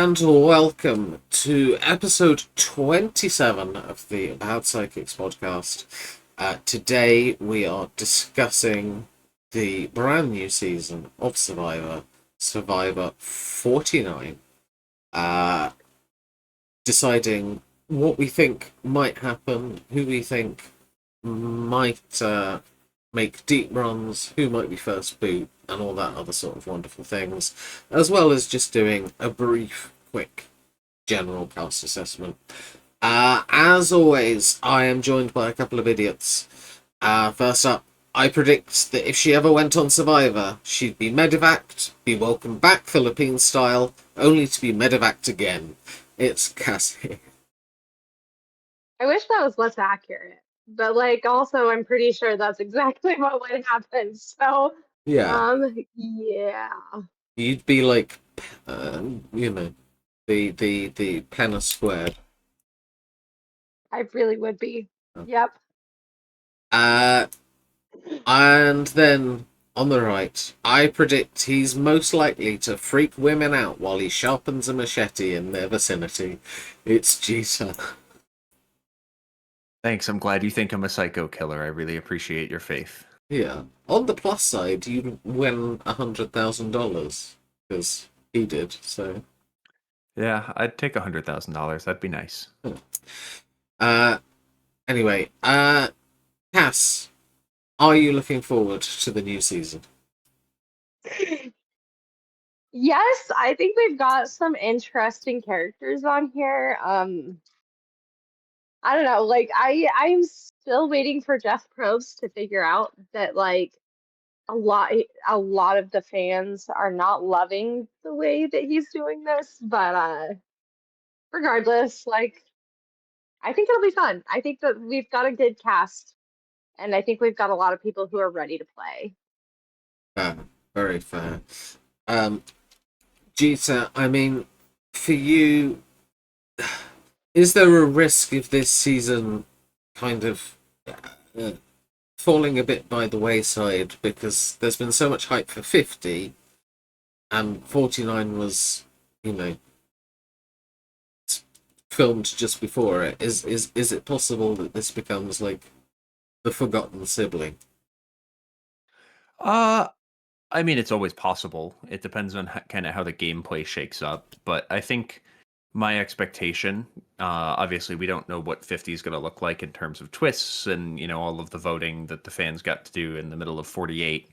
and welcome to episode 27 of the About Psychics podcast. Today we are discussing the brand new season of Survivor, Survivor 49, deciding what we think might happen, who we think might make deep runs, who might be first boot, and all that other sort of wonderful things, as well as just doing a brief, quick, general cast assessment. As always, I am joined by a couple of idiots. First up, I predict that if she ever went on Survivor, she'd be medevaced, be welcomed back Philippine style, only to be medevaced again. It's Cassie. I wish that was less accurate, but also I'm pretty sure that's exactly what would happen. So, Yeah, yeah, you'd be like, you know, the Penna squared. I really would be. Yep. Uh, and then on the right, I predict he's most likely to freak women out while he sharpens a machete in their vicinity. It's Jeter. Thanks. I'm glad you think I'm a psycho killer. I really appreciate your faith. Yeah. On the plus side, you'd win $100,000 because he did. So, Yeah, I'd take $100,000. That'd be nice. uh, anyway, Cass, are you looking forward to the new season? Yes, I think we've got some interesting characters on here. I don't know, I'm still waiting for Jeff Probst to figure out that a lot a lot of the fans are not loving the way that he's doing this, but regardless, I think it'll be fun. I think that we've got a good cast, and I think we've got a lot of people who are ready to play. Very fair. Um, Jeter, I mean, for you, is there a risk of this season kind of uh, falling a bit by the wayside because there's been so much hype for 50 and 49 was, you know, filmed just before it? Is it possible that this becomes like the forgotten sibling? Uh, I mean, it's always possible. It depends on kind of how the gameplay shakes up. But I think my expectation, obviously, we don't know what 50 is going to look like in terms of twists and, all of the voting that the fans got to do in the middle of 48.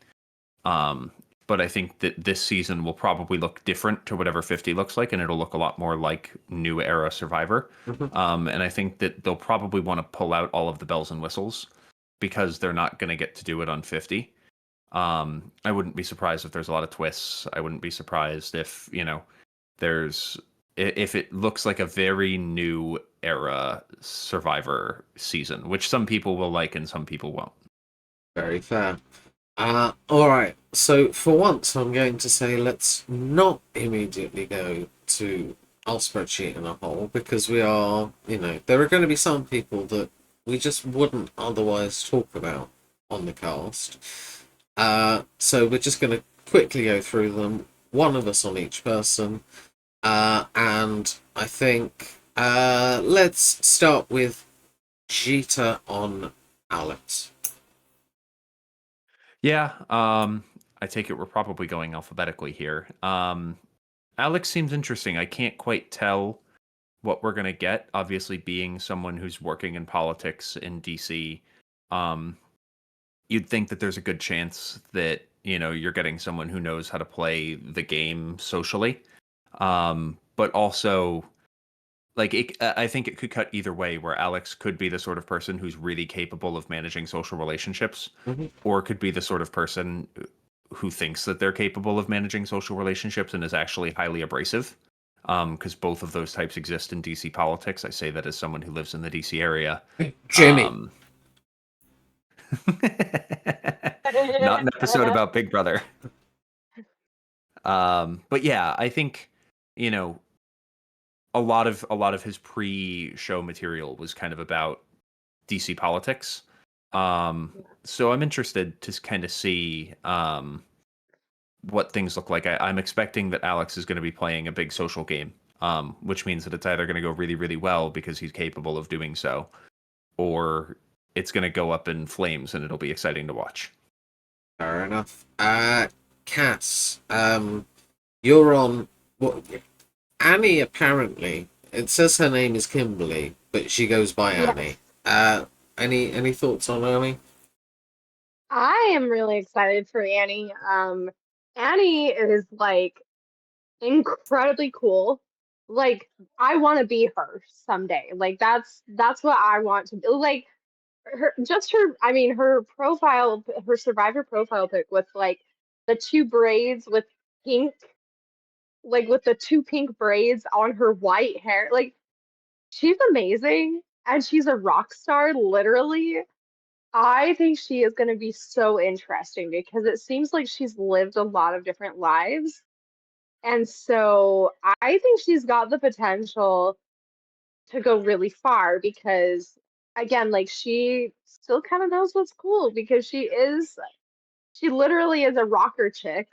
Um, but I think that this season will probably look different to whatever 50 looks like, and it'll look a lot more like new era Survivor. Mhm. And I think that they'll probably want to pull out all of the bells and whistles because they're not going to get to do it on 50. I wouldn't be surprised if there's a lot of twists. I wouldn't be surprised if, there's if it looks like a very new era Survivor season, which some people will like and some people won't. Very fair. All right. So for once, I'm going to say let's not immediately go to our spreadsheet in a whole because we are, there are going to be some people that we just wouldn't otherwise talk about on the cast. So we're just going to quickly go through them, one of us on each person. And I think let's start with Jeter on Alex. Yeah, I take it we're probably going alphabetically here. Alex seems interesting. I can't quite tell what we're gonna get. Obviously, being someone who's working in politics in DC, um, you'd think that there's a good chance that you're getting someone who knows how to play the game socially. But also, I think it could cut either way, where Alex could be the sort of person who's really capable of managing social relationships, Mhm. or could be the sort of person who thinks that they're capable of managing social relationships and is actually highly abrasive. Because both of those types exist in DC politics. I say that as someone who lives in the DC area. Jimmy. Um, Not an episode about Big Brother. But yeah, I think you know a lot of his pre-show material was kind of about DC politics. So I'm interested to kind of see what things look like. I'm expecting that Alex is going to be playing a big social game which means that it's either going to go really, really well because he's capable of doing so, or it's going to go up in flames and it'll be exciting to watch. Fair enough. Cass, you're on what? Annie apparently. It says her name is Kimberly, but she goes by Annie. Yes. Any thoughts on Annie? I am really excited for Annie. Annie is like incredibly cool. Like I want to be her someday. Like that's what I want to be. Like her I mean her profile, her survivor profile pic with like the two braids with pink, like with the two pink braids on her white hair. Like she's amazing and she's a rock star literally. I think she is going to be so interesting because it seems like she's lived a lot of different lives. And so I think she's got the potential to go really far because, again, like she still kind of knows what's cool because she literally is a rocker chick.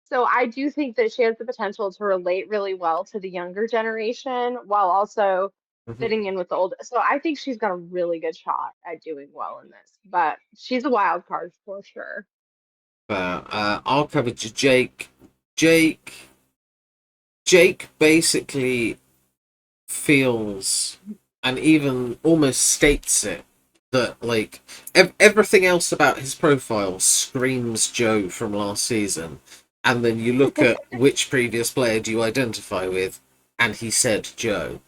So I do think that she has the potential to relate really well to the younger generation while also Mhm. fitting in with the old. So I think she's got a really good shot at doing well in this, but she's a wild card for sure. I'll cover Jake. Jake. Jake basically feels and even almost states it that like everything else about his profile screams Joe from last season, and then you look at which previous player do you identify with, and he said Joe.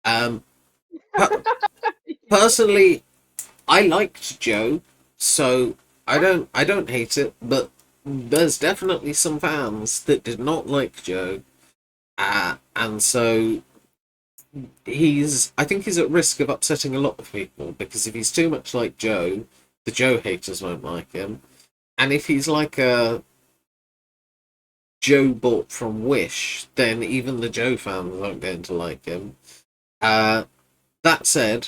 Um, per- Personally, I liked Joe, so I don't hate it, but there's definitely some fans that did not like Joe, and so I think he's at risk of upsetting a lot of people because if he's too much like Joe, the Joe haters won't like him. And if he's like a Joe bought from Wish, then even the Joe fans aren't going to like him. Uh, that said,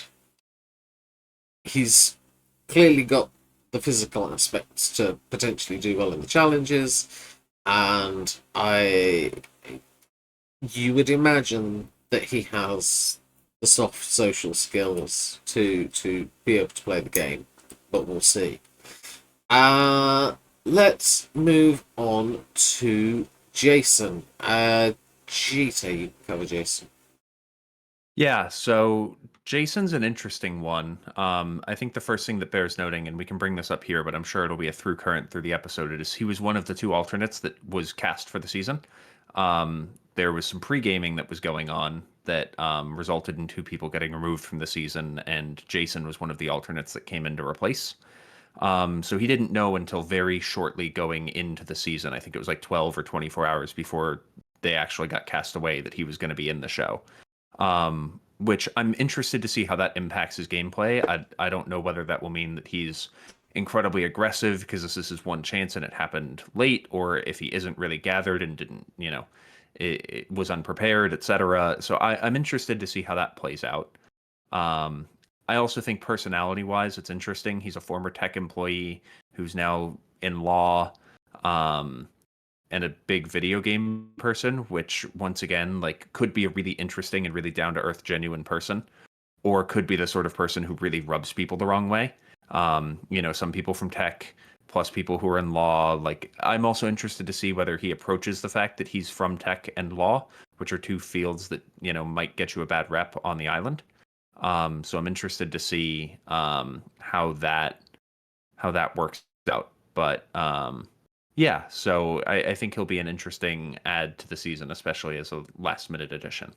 he's clearly got the physical aspects to potentially do well in the challenges, and you would imagine that he has the soft social skills to be able to play the game, but we'll see. Uh let's move on to Jason. Gita, you cover Jason. Yeah, so Jason's an interesting one. I think the first thing that bears noting, and we can bring this up here, but I'm sure it'll be a through current through the episode, is he was one of the two alternates that was cast for the season. There was some pre-gaming that was going on that resulted in two people getting removed from the season, and Jason was one of the alternates that came in to replace. So he didn't know until very shortly going into the season. I think it was like 12 or 24 hours before they actually got cast away that he was going to be in the show. Which I'm interested to see how that impacts his gameplay. I don't know whether that will mean that he's incredibly aggressive because this is his one chance and it happened late, or if he isn't really gathered and didn't, it was unprepared, etc. So I'm interested to see how that plays out. Um, I also think personality wise, it's interesting. He's a former tech employee who's now in law. Um, and a big video game person, which once again, like, could be a really interesting and really down to earth, genuine person, or could be the sort of person who really rubs people the wrong way. Some people from tech plus people who are in law. Like, I'm also interested to see whether he approaches the fact that he's from tech and law, which are two fields that might get you a bad rep on the island. So I'm interested to see how that works out. But yeah, so I think he'll be an interesting add to the season, especially as a last minute addition.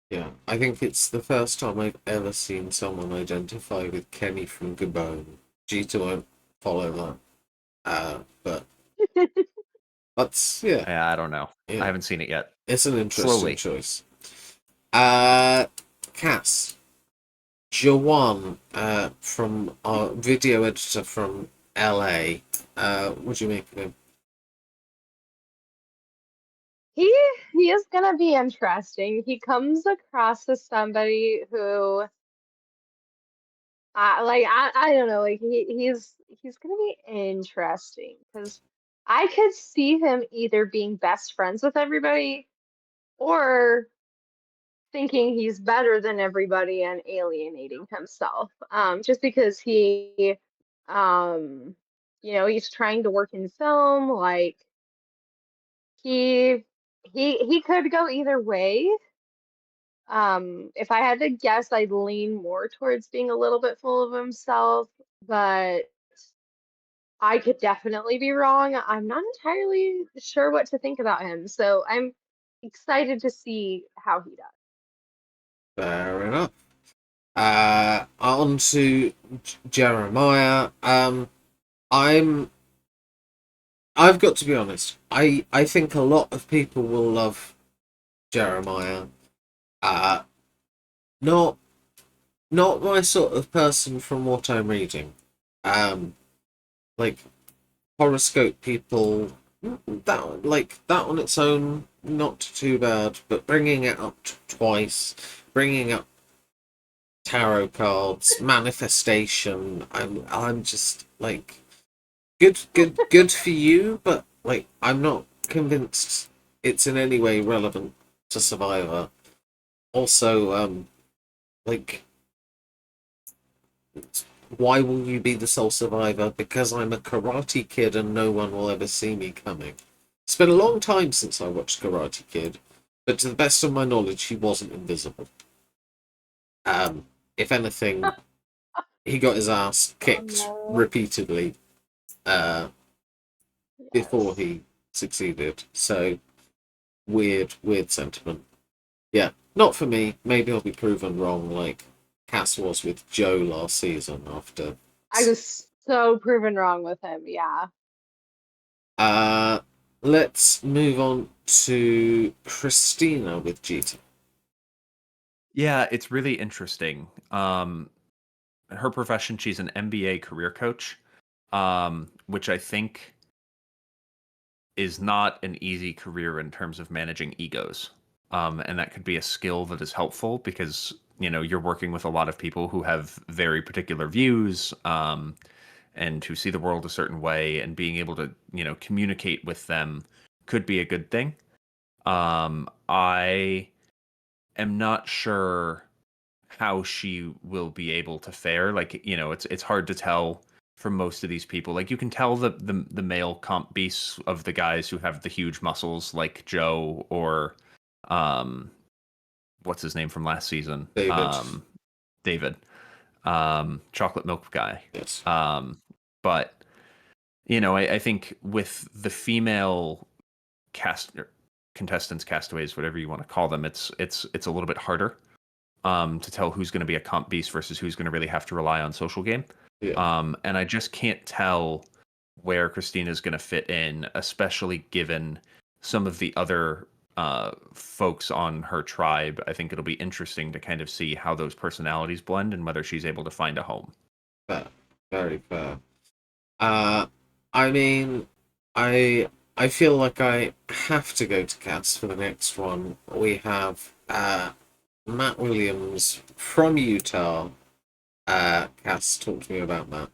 Yeah, I think it's the first time I've ever seen someone identify with Kenny from Gabon. Gita won't follow that. But that's yeah, I don't know. I yeah. haven't seen it yet. It's an interesting Slowly. choice. Uh Cass. Jawan, from our video editor from LA. What do you make of him? He he is gonna be interesting. He comes across as somebody who I don't know, like he's gonna be interesting because I could see him either being best friends with everybody or thinking he's better than everybody and alienating himself. Just because um, he's trying to work in film, like he he could go either way. If I had to guess, I'd lean more towards being a little bit full of himself, but I could definitely be wrong. I'm not entirely sure what to think about him, so I'm excited to see how he does. Fair enough. On to Jeremiah. I'm. I've got to be honest. I think a lot of people will love Jeremiah. Uh, not not my sort of person from what I'm reading. Like horoscope people, that on its own, not too bad. But bringing it up twice, bringing up tarot cards, manifestation. I'm just like good for you, but like I'm not convinced it's in any way relevant to Survivor. Also, like why will you be the sole survivor? Because I'm a Karate Kid and no one will ever see me coming. It's been a long time since I watched Karate Kid, but to the best of my knowledge, he wasn't invisible. If anything, he got his ass Oh kicked no. repeatedly before Yes. he succeeded. So weird sentiment. Yeah, not for me. Maybe I'll be proven wrong, like Cass was with Joe last season. After, I was so proven wrong with him. Yeah. uh, let's move on to Christina with Jeter. Yeah, it's really interesting. Her profession, she's an MBA career coach, which I think is not an easy career in terms of managing egos. And that could be a skill that is helpful because, you're working with a lot of people who have very particular views, and who see the world a certain way, and being able to, communicate with them could be a good thing. I am not sure how she will be able to fare. Like, it's hard to tell from most of these people. Like, you can tell the male comp beasts of the guys who have the huge muscles, like Joe or um, what's his name from last season? David. David, chocolate milk guy. Yes. But I think with the female cast contestants, castaways, whatever you want to call them, it's a little bit harder to tell who's going to be a comp beast versus who's going to really have to rely on social game. Yeah. And I just can't tell where Christina's going to fit in, especially given some of the other folks on her tribe. I think it'll be interesting to kind of see how those personalities blend and whether she's able to find a home. Fair. Very fair. Uh, I mean, I I feel like I have to go to Cass for the next one. We have Matt Williams from Utah. Cass, talk to me about Matt.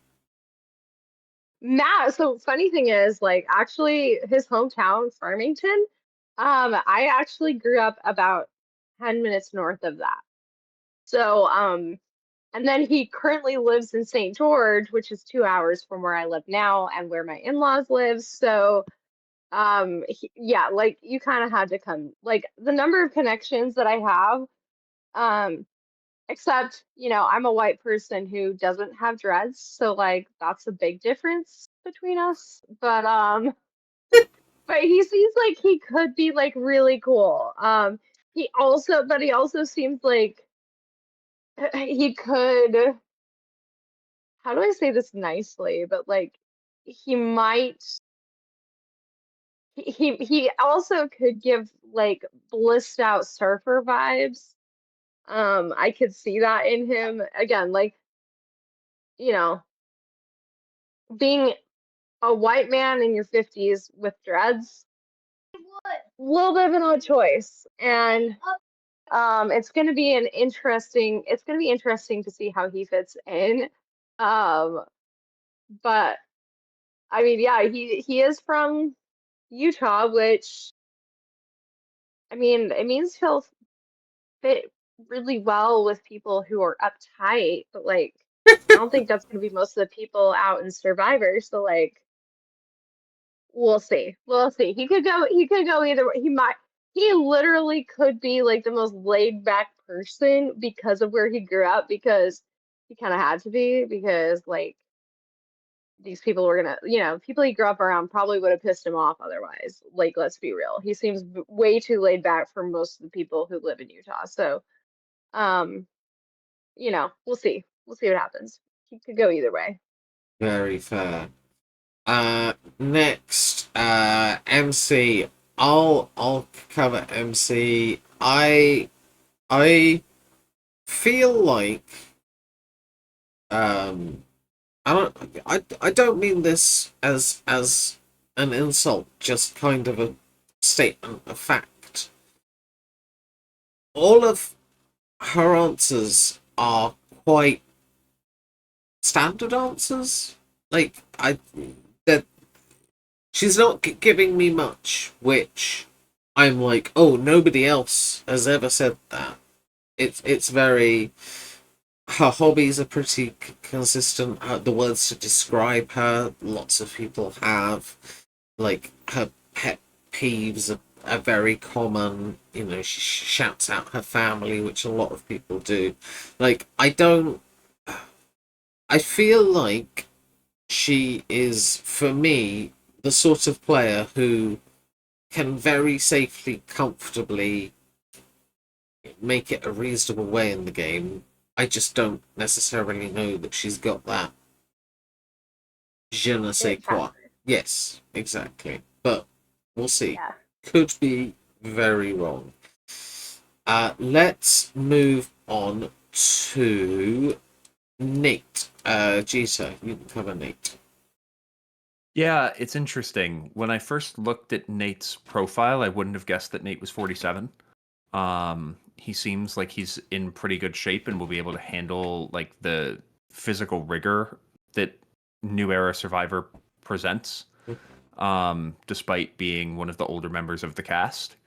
Matt, so funny thing is, like, actually, his hometown, Farmington, I actually grew up about 10 minutes north of that. So, and then he currently lives in St. George, which is 2 hours from where I live now and where my in-laws live. So, yeah, like you kind of had to come. Like the number of connections that I have, um, except, I'm a white person who doesn't have dreads, so like that's a big difference between us. But he seems like he could be like really cool. He also seems like he could, how do I say this nicely? But like he might he also could give like blissed out surfer vibes. I could see that in him again, like, you know, being a white man in your 50s with dreads, a little bit of an odd choice. And it's gonna be interesting to see how he fits in. Um, but I mean, yeah, he is from Utah, which I mean, it means he'll fit really well with people who are uptight, but like I don't think that's gonna be most of the people out in Survivor. So like we'll see. We'll see. He could go either way. He literally could be like the most laid back person because of where he grew up, because he kind of had to be, because like these people were gonna, people he grew up around probably would have pissed him off otherwise. Like, let's be real. He seems way too laid back for most of the people who live in Utah. So, um, we'll see. We'll see what happens. He could go either way. Very fair. Next, MC. I'll cover MC. I feel like um I don't mean this as an insult, just kind of a statement of fact. All of her answers are quite standard answers. Like that she's not giving me much, which I'm like, oh, nobody else has ever said that. It's very. Her hobbies are pretty consistent. The words to describe her, lots of people have. Like her pet peeves are very common. She shouts out her family, which a lot of people do. Like I don't. I feel like she is, for me, the sort of player who can very safely, comfortably make it a reasonable way in the game. I just don't necessarily know that she's got that je ne sais It quoi. factor. Yes, exactly. But we'll see. Yeah. Could be very wrong. Let's move on to Nate. Gita, you can cover Nate. Yeah, it's interesting. When I first looked at Nate's profile, I wouldn't have guessed that Nate was 47. He seems like he's in pretty good shape and will be able to handle like the physical rigor that New Era Survivor presents. Despite being one of the older members of the cast.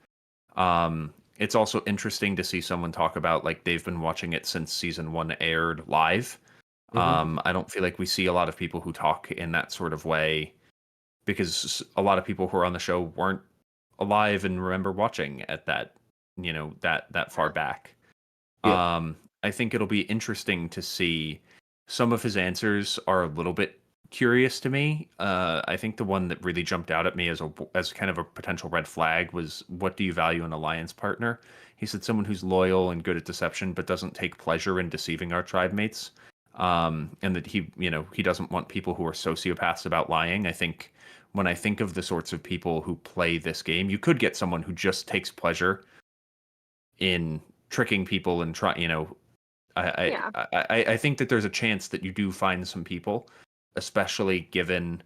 It's also interesting to see someone talk about like they've been watching it since season 1 aired live. Mm-hmm. I don't feel like we see a lot of people who talk in that sort of way because a lot of people who are on the show weren't alive and remember watching at that, that far Yeah. back. Yeah, I think it'll be interesting to see. Some of his answers are a little bit curious to me. I think the one that really jumped out at me as kind of a potential red flag was, "What do you value in an alliance partner?" He said someone who's loyal and good at deception, but doesn't take pleasure in deceiving our tribe mates. And that he doesn't want people who are sociopaths about lying. I think when I think of the sorts of people who play this game, you could get someone who just takes pleasure in tricking people and try. Yeah. I think that there's a chance that you do find some people, especially given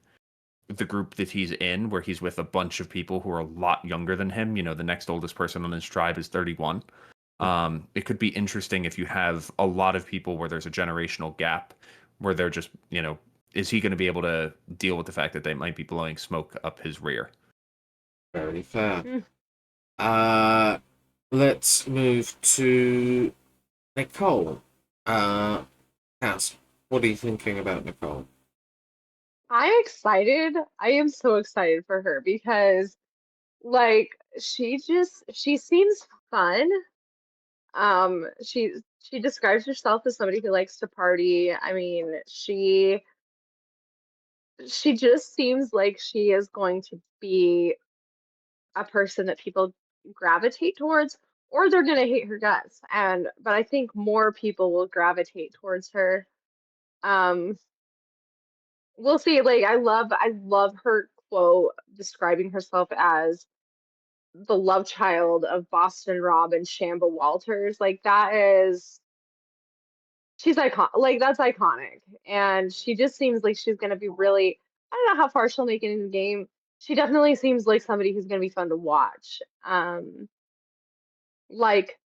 the group that he's in, where he's with a bunch of people who are a lot younger than him. The next oldest person on his tribe is 31. It could be interesting if you have a lot of people where there's a generational gap, where they're just, is he going to be able to deal with the fact that they might be blowing smoke up his rear? very fair. Mm. Uh, let's move to Nicole. Cass, what are you thinking about Nicole? I'm excited. I am so excited for her because like she seems fun. She describes herself as somebody who likes to party. I mean, she just seems like she is going to be a person that people gravitate towards, or they're gonna hate her guts. But I think more people will gravitate towards her. Um, we'll see. Like I love her quote describing herself as the love child of Boston Rob and Shamba Walters. Like that is she's icon like that's iconic. And she just seems like she's gonna be really, I don't know how far she'll make it in the game. She definitely seems like somebody who's gonna be fun to watch. Like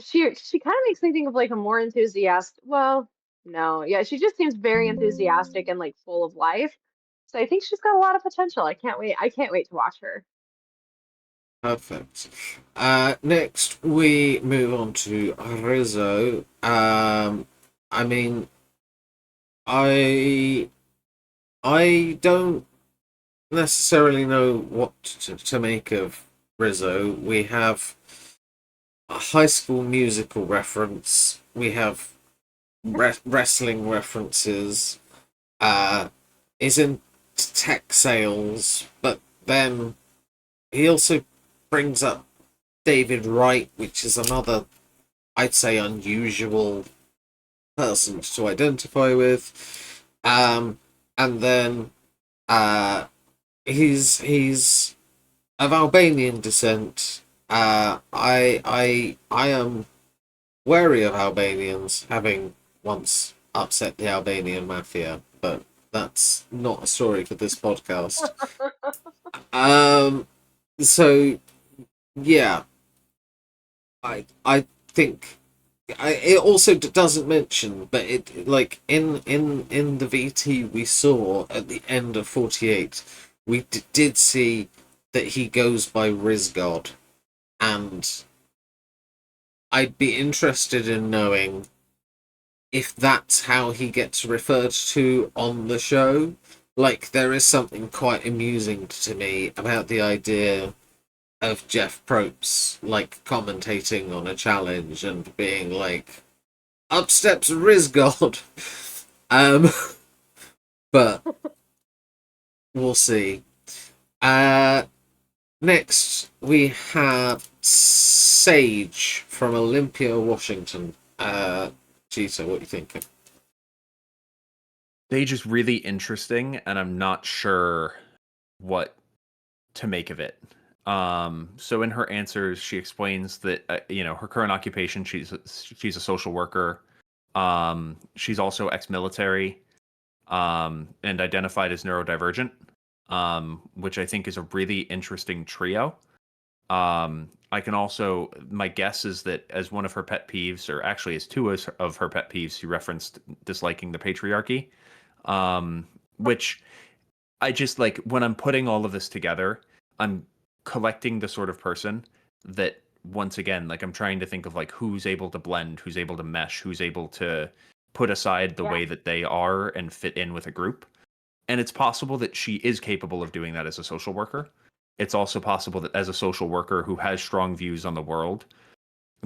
she kind of makes me think of like a more enthusiastic, well, no, yeah, she just seems very enthusiastic and like full of life. So I think she's got a lot of potential. I can't wait. I can't wait to watch her. Perfect. Next, we move on to Rizzo. I mean, I I don't necessarily know what to make of Rizzo. We have a High School Musical reference. We have wrestling references. Uh, is in tech sales, but then he also brings up David Wright, which is another, I'd say, unusual person to identify with. And then uh, he's of Albanian descent. I am wary of Albanians, having once upset the Albanian mafia, but that's not a story for this podcast. Um, so yeah, I think it also doesn't mention, but it like in the VT we saw at the end of 48, we did see that he goes by Rizgod, and I'd be interested in knowing if that's how he gets referred to on the show. Like, there is something quite amusing to me about the idea of Jeff Probst, like, commentating on a challenge and being like, up steps Rizgod. um, but we'll see. Uh, Next, we have Sage from Olympia, Washington. Cheetah, what are you thinking? Sage is really interesting, and I'm not sure what to make of it. So in her answers, she explains that her current occupation, she's a social worker. She's also ex-military, and identified as neurodivergent, which I think is a really interesting trio. I can also, my guess is that as one of her pet peeves, or actually as two of her pet peeves, she referenced disliking the patriarchy, which I just like when I'm putting all of this together, I'm collecting the sort of person that, once again, like I'm trying to think of like who's able to blend, who's able to mesh, who's able to put aside the Yeah. way that they are and fit in with a group. And it's possible that she is capable of doing that as a social worker. It's also possible that as a social worker who has strong views on the world,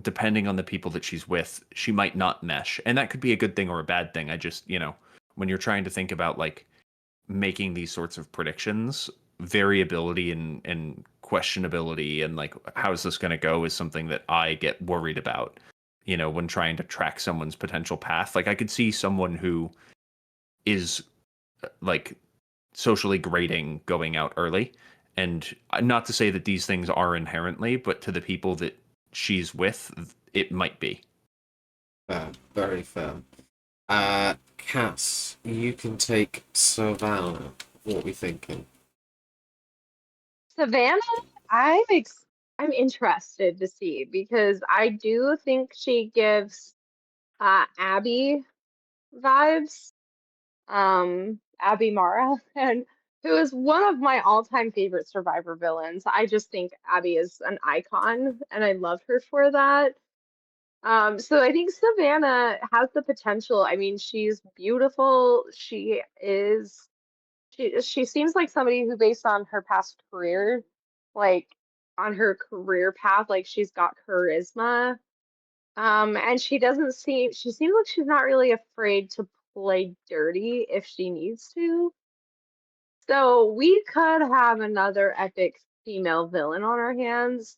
depending on the people that she's with, she might not mesh. And that could be a good thing or a bad thing. I just, when you're trying to think about like making these sorts of predictions, variability and questionability and like how's this going to go is something that I get worried about, when trying to track someone's potential path. Like I could see someone who is like socially grading going out early, and not to say that these things are inherently, but to the people that she's with, it might be. Fair, very fair. Cass, you can take Savannah. What are we thinking? Savannah, I'm interested to see because I do think she gives Abby vibes, Abby Mara, and who is one of my all-time favorite Survivor villains. I just think Abby is an icon, and I love her for that. So I think Savannah has the potential. I mean, she's beautiful. She seems like somebody who, based on her past career, like on her career path, like she's got charisma. And she seems like she's not really afraid to play dirty if she needs to. So we could have another epic female villain on our hands,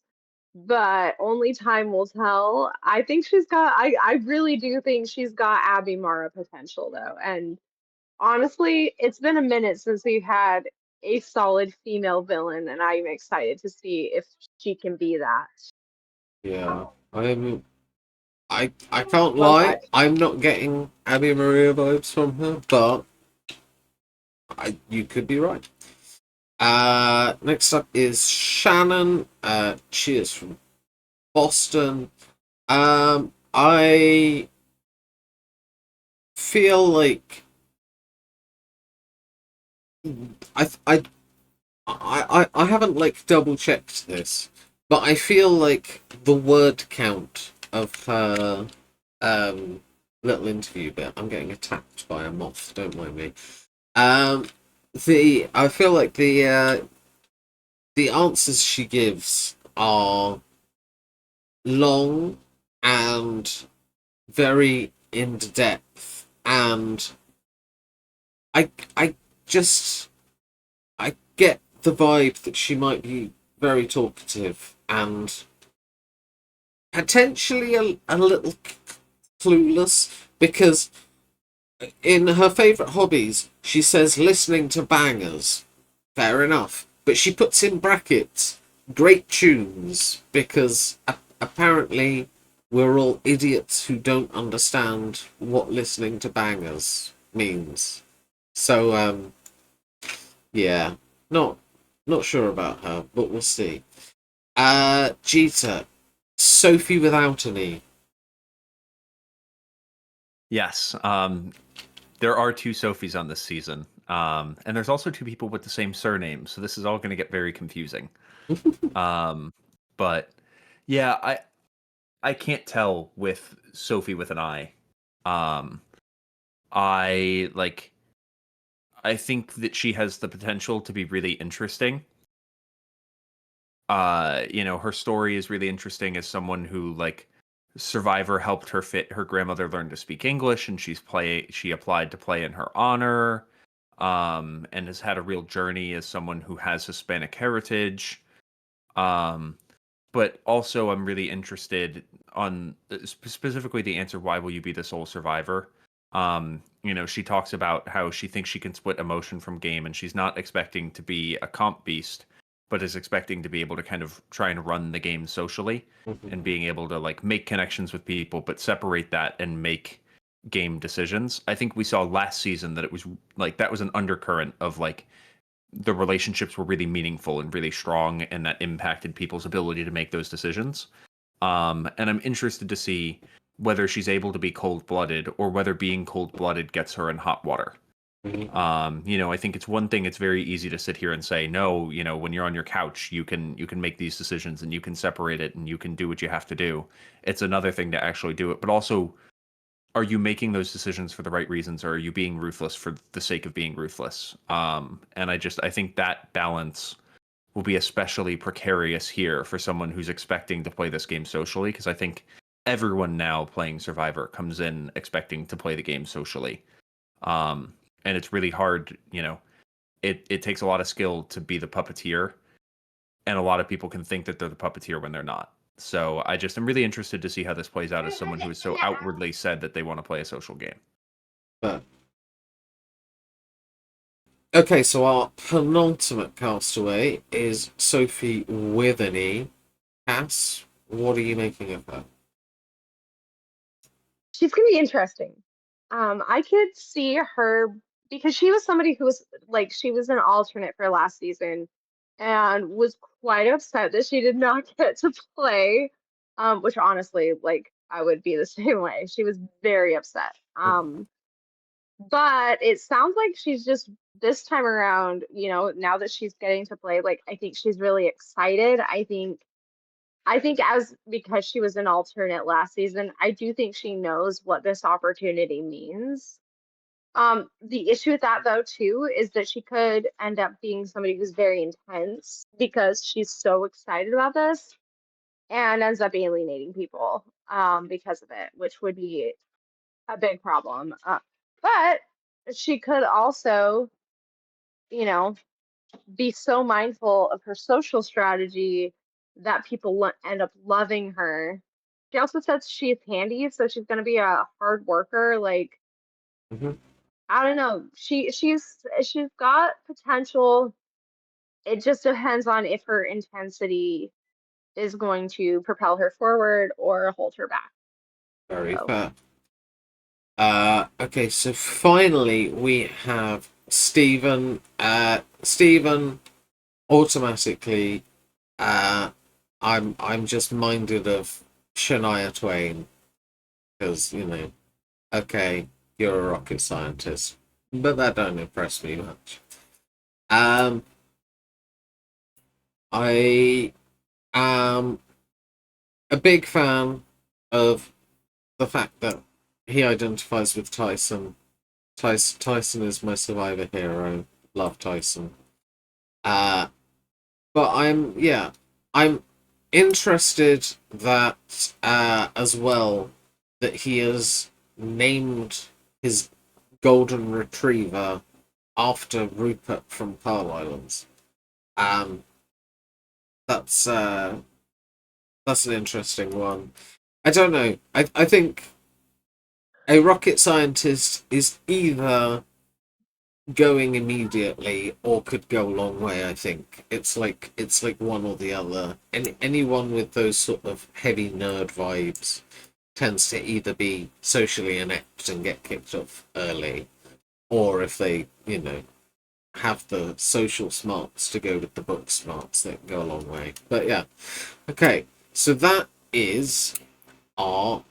but only time will tell. I really do think she's got Abby Mara potential though. And honestly, it's been a minute since we've had a solid female villain, and I'm excited to see if she can be that. Yeah, I can't Love lie. that. I'm not getting Abby Maria vibes from her, but you could be right. Next up is Shannon. She is from Boston. I feel like I I haven't like double checked this, But I feel like the word count of her little interview bit. I'm getting attacked by a moth. Don't mind me. Um, I feel like the answers she gives are long and very in depth, and I just I get the vibe that she might be very talkative and potentially a little clueless, because in her favourite hobbies she says listening to bangers. Fair enough, but she puts in brackets great tunes because apparently we're all idiots who don't understand what listening to bangers means. So yeah, not not sure about her, but we'll see. Jeter, Sophie without an E. Yes. There are two Sophies on this season. And there's also two people with the same surname, so this is all going to get very confusing. But yeah, I can't tell with Sophie with an I. Um, I like I think that she has the potential to be really interesting. Her story is really interesting as someone who like Survivor helped her grandmother learn to speak English, and she applied to play in her honor. And has had a real journey as someone who has Hispanic heritage. Um, but also I'm really interested on specifically the answer, why will you be the sole survivor? She talks about how she thinks she can split emotion from game, and she's not expecting to be a comp beast, but is expecting to be able to kind of try and run the game socially and being able to like make connections with people, but separate that and make game decisions. I think we saw last season that it was like that was an undercurrent of like the relationships were really meaningful and really strong, and that impacted people's ability to make those decisions. And I'm interested to see whether she's able to be cold blooded or whether being cold blooded gets her in hot water. I think it's one thing, it's very easy to sit here and say, no, when you're on your couch, you can make these decisions and you can separate it and you can do what you have to do. It's another thing to actually do it. But also, are you making those decisions for the right reasons, or are you being ruthless for the sake of being ruthless? And I think that balance will be especially precarious here for someone who's expecting to play this game socially, because I think everyone now playing Survivor comes in expecting to play the game socially. And it's really hard, it takes a lot of skill to be the puppeteer, and a lot of people can think that they're the puppeteer when they're not. So I'm really interested to see how this plays out as someone who has so outwardly said that they want to play a social game. But okay, so our penultimate castaway is Sophie with an E. Cass, what are you making of her? She's gonna be interesting. I could see her because she was somebody who was like she was an alternate for last season and was quite upset that she did not get to play. Which honestly, like I would be the same way. She was very upset. But it sounds like she's just this time around, now that she's getting to play, like I think she's really excited. I think as because she was an alternate last season, I do think she knows what this opportunity means. The issue with that though too is that she could end up being somebody who's very intense because she's so excited about this and ends up alienating people because of it, which would be a big problem. But she could also, you know, be so mindful of her social strategy that people end up loving her. She also says she's handy, so she's going to be a hard worker. Like, Mm-hmm. I don't know. She's got potential. It just depends on if her intensity is going to propel her forward or hold her back. Very So fair. Okay, so finally we have Stephen. Stephen, automatically, uh, I'm just minded of Shania Twain because okay, you're a rocket scientist, but that don't impress me much. Um, I Um, a big fan of the fact that he identifies with Tyson. Tyson is my survivor hero. Love Tyson. Uh, but I'm interested that as well that he has named his golden retriever after Rupert from Pearl Islands. Um, that's uh, that's an interesting one. I don't know. I think a rocket scientist is either going immediately or could go a long way. I think it's like one or the other. Anyone with those sort of heavy nerd vibes tends to either be socially inept and get kicked off early, or if they have the social smarts to go with the book smarts, that go a long way. But yeah, okay. So that is our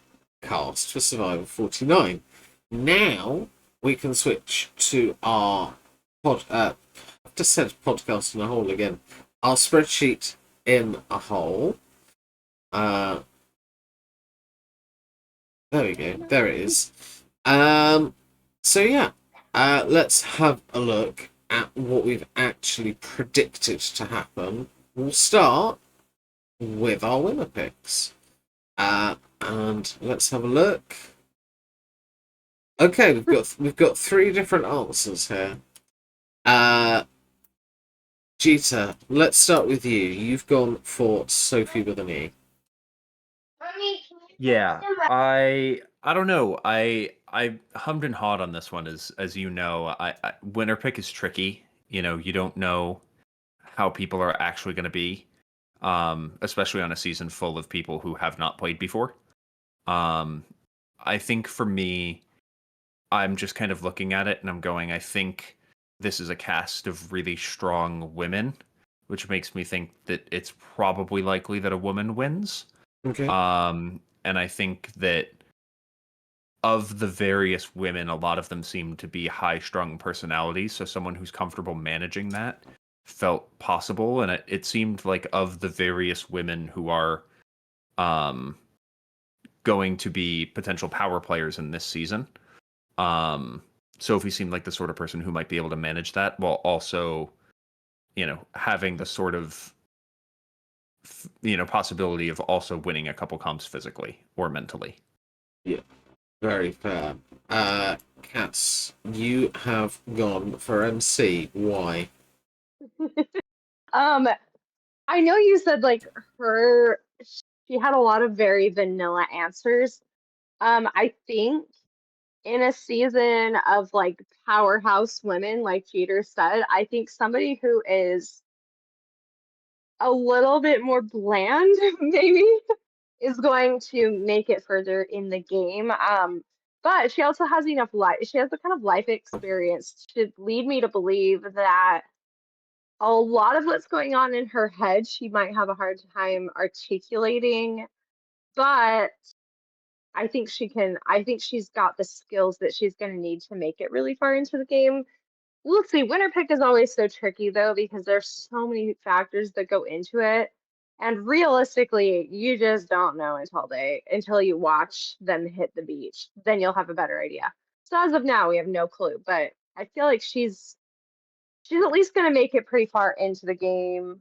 cast for Survivor 49. Now we can switch to our I've just said podcast in a whole again. Our spreadsheet in a whole. Uh, there we go. There it is. So yeah, let's have a look at what we've actually predicted to happen. We'll start with our winner picks. And let's have a look. Okay, we've got three different answers here. Jeeta, let's start with you. You've gone for Sophie with an E. Yeah, I don't know. I hummed and hawed on this one, as you know. I winner pick is tricky. You don't know how people are actually going to be, especially on a season full of people who have not played before. Um, I think for me, I'm just kind of looking at it and I'm going, I think this is a cast of really strong women, which makes me think that it's probably likely that a woman wins. Okay. And I think that of the various women, a lot of them seem to be high strung personalities. So someone who's comfortable managing that felt possible. And it seemed like of the various women who are um, going to be potential power players in this season, Sophie seemed like the sort of person who might be able to manage that while also, having the sort of, possibility of also winning a couple comps physically or mentally. Yeah, very fair. Cats, you have gone for MC. Why? Um, I know you said like her, she had a lot of very vanilla answers. I think in a season of like powerhouse women, like Jeter said, I think somebody who is a little bit more bland, maybe, is going to make it further in the game. But she also has enough life. She has the kind of life experience to lead me to believe that a lot of what's going on in her head, she might have a hard time articulating. But I think she can. I think she's got the skills that she's going to need to make it really far into the game. Let's see, winner pick is always so tricky though because there's so many factors that go into it. And realistically, you just don't know until you watch them hit the beach. Then you'll have a better idea. So as of now, we have no clue, but I feel like she's at least going to make it pretty far into the game.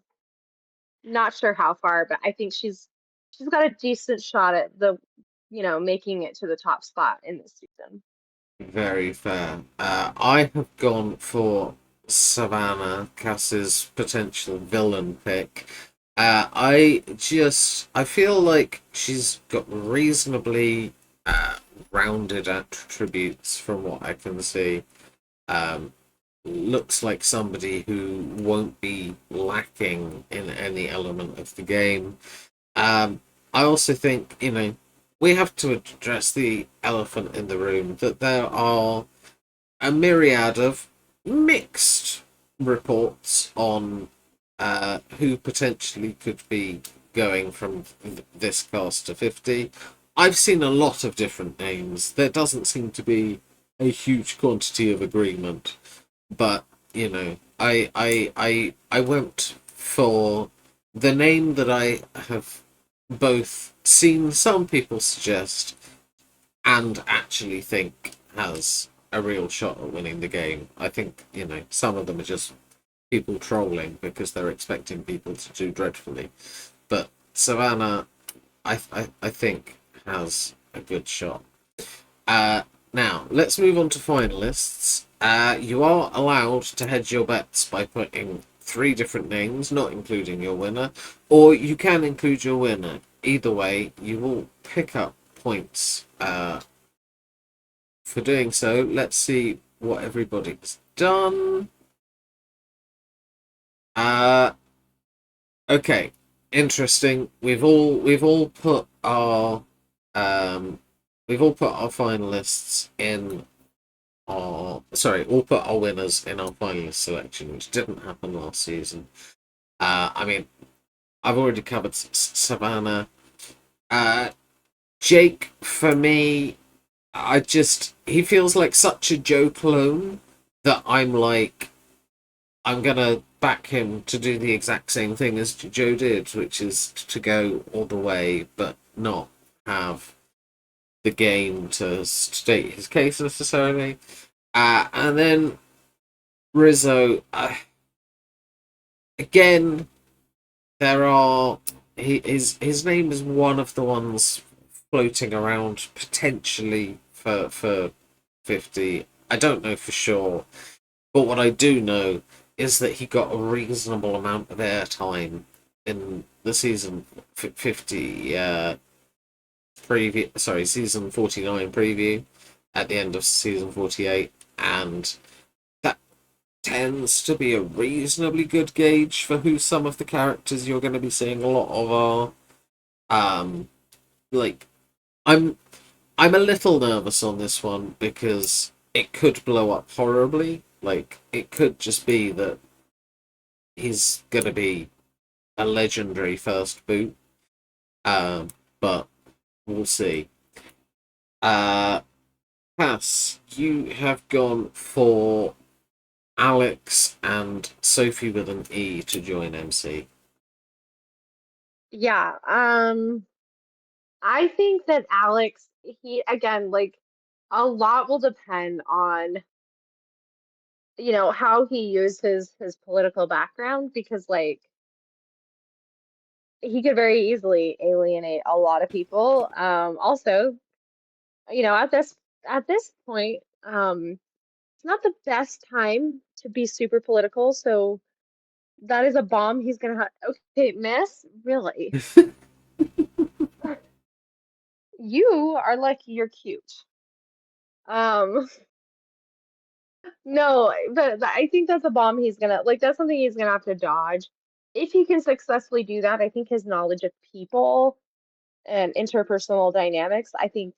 Not sure how far, but I think she's got a decent shot at making it to the top spot in this season. Very fair. I have gone for Savannah, Cass's potential villain pick. I feel like she's got reasonably rounded attributes from what I can see. Um, Looks like somebody who won't be lacking in any element of the game. I also think, we have to address the elephant in the room that there are a myriad of mixed reports on who potentially could be going from this cast to 50. I've seen a lot of different names. There doesn't seem to be a huge quantity of agreement, but I went for the name that I have both seen some people suggest and actually think has a real shot at winning the game. I think, some of them are just people trolling because they're expecting people to do dreadfully. But Savannah, I think, has a good shot. Now, let's move on to finalists. You are allowed to hedge your bets by putting 3 different names, not including your winner, or you can include your winner. Either way, you will pick up points for doing so. Let's see what everybody's done. Okay, interesting. We've all put our finalists in all put our winners in our finalist selection, which didn't happen last season. I mean, I've already covered Savannah. Jake, for me, he feels like such a Joe clone that I'm gonna back him to do the exact same thing as Joe did, which is to go all the way, but not have the game to state his case necessarily. And then Rizzo, again, his name is one of the ones floating around potentially for 50. I don't know for sure, but what I do know is that he got a reasonable amount of airtime in the season 50 season 49 preview at the end of season 48, and that tends to be a reasonably good gauge for who some of the characters you're going to be seeing a lot of are. Like, I'm I'm a little nervous on this one because it could blow up horribly. Like, it could just be that he's gonna be a legendary first boot. But we'll see. Uh, Cass, you have gone for Alex and Sophie with an E to join MC. Yeah, I think that Alex, he again, like a lot will depend on, how he used his political background because like he could very easily alienate a lot of people. Also, at this point, it's not the best time to be super political, so that is a bomb he's gonna have. Okay, miss, really? You are lucky you're cute. Um, no, but I think that's a bomb he's gonna like. That's something he's gonna have to dodge. If he can successfully do that, I think his knowledge of people and interpersonal dynamics, I think,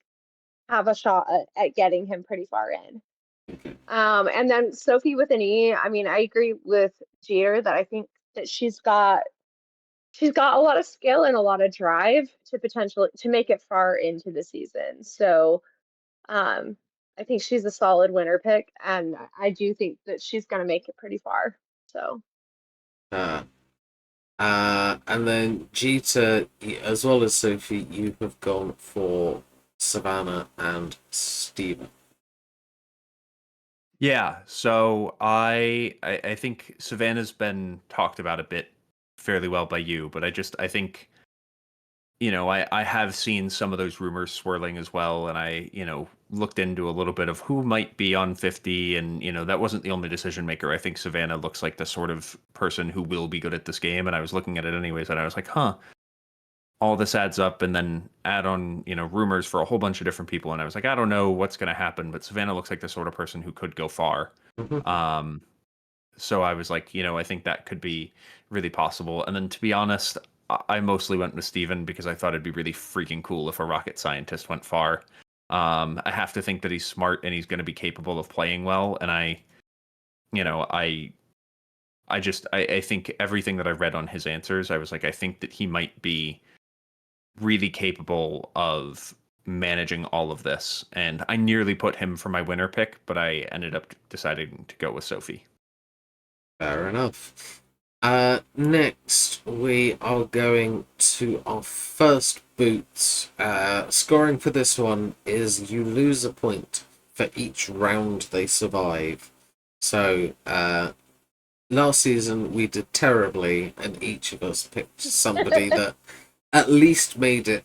have a shot at getting him pretty far in. And then Sophie with an E, I mean, I agree with Jeter that I think that she's got a lot of skill and a lot of drive to potentially to make it far into the season. So um I think she's a solid winner pick, and I do think that she's gonna make it pretty far. So Uh, and then Jeter, as well as Sophie, you have gone for Savannah and Steven. Yeah, so I think Savannah's been talked about a bit fairly well by you, but I think I have seen some of those rumors swirling as well, and I looked into a little bit of who might be on 50, and that wasn't the only decision maker. I think Savannah looks like the sort of person who will be good at this game, and I was looking at it anyways, and I was like, huh, all this adds up, and then add on rumors for a whole bunch of different people, and I was like, I don't know what's going to happen, but Savannah looks like the sort of person who could go far. um so I was like, I think that could be really possible. And then, to be honest, I mostly went with Steven because I thought it'd be really freaking cool if a rocket scientist went far. I have to think that he's smart and he's going to be capable of playing well, and you know I think everything that I read on his answers, I was like, I think that he might be really capable of managing all of this. And I nearly put him for my winner pick, but I ended up deciding to go with Sophie. Fair enough. Next, we are going to our first boots. Scoring for this one is you lose a point for each round they survive. So, last season we did terribly, and each of us picked somebody that at least made it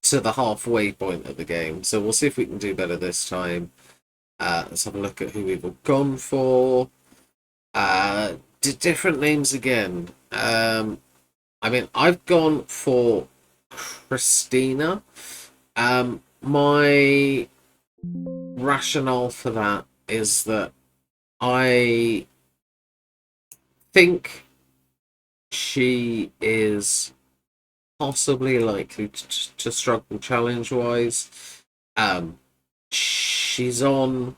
to the halfway point of the game. So we'll see if we can do better this time. Let's have a look at who we've all gone for. Different names again. I mean, I've gone for Christina. My rationale for that is that I think she is possibly likely to struggle challenge wise. She's on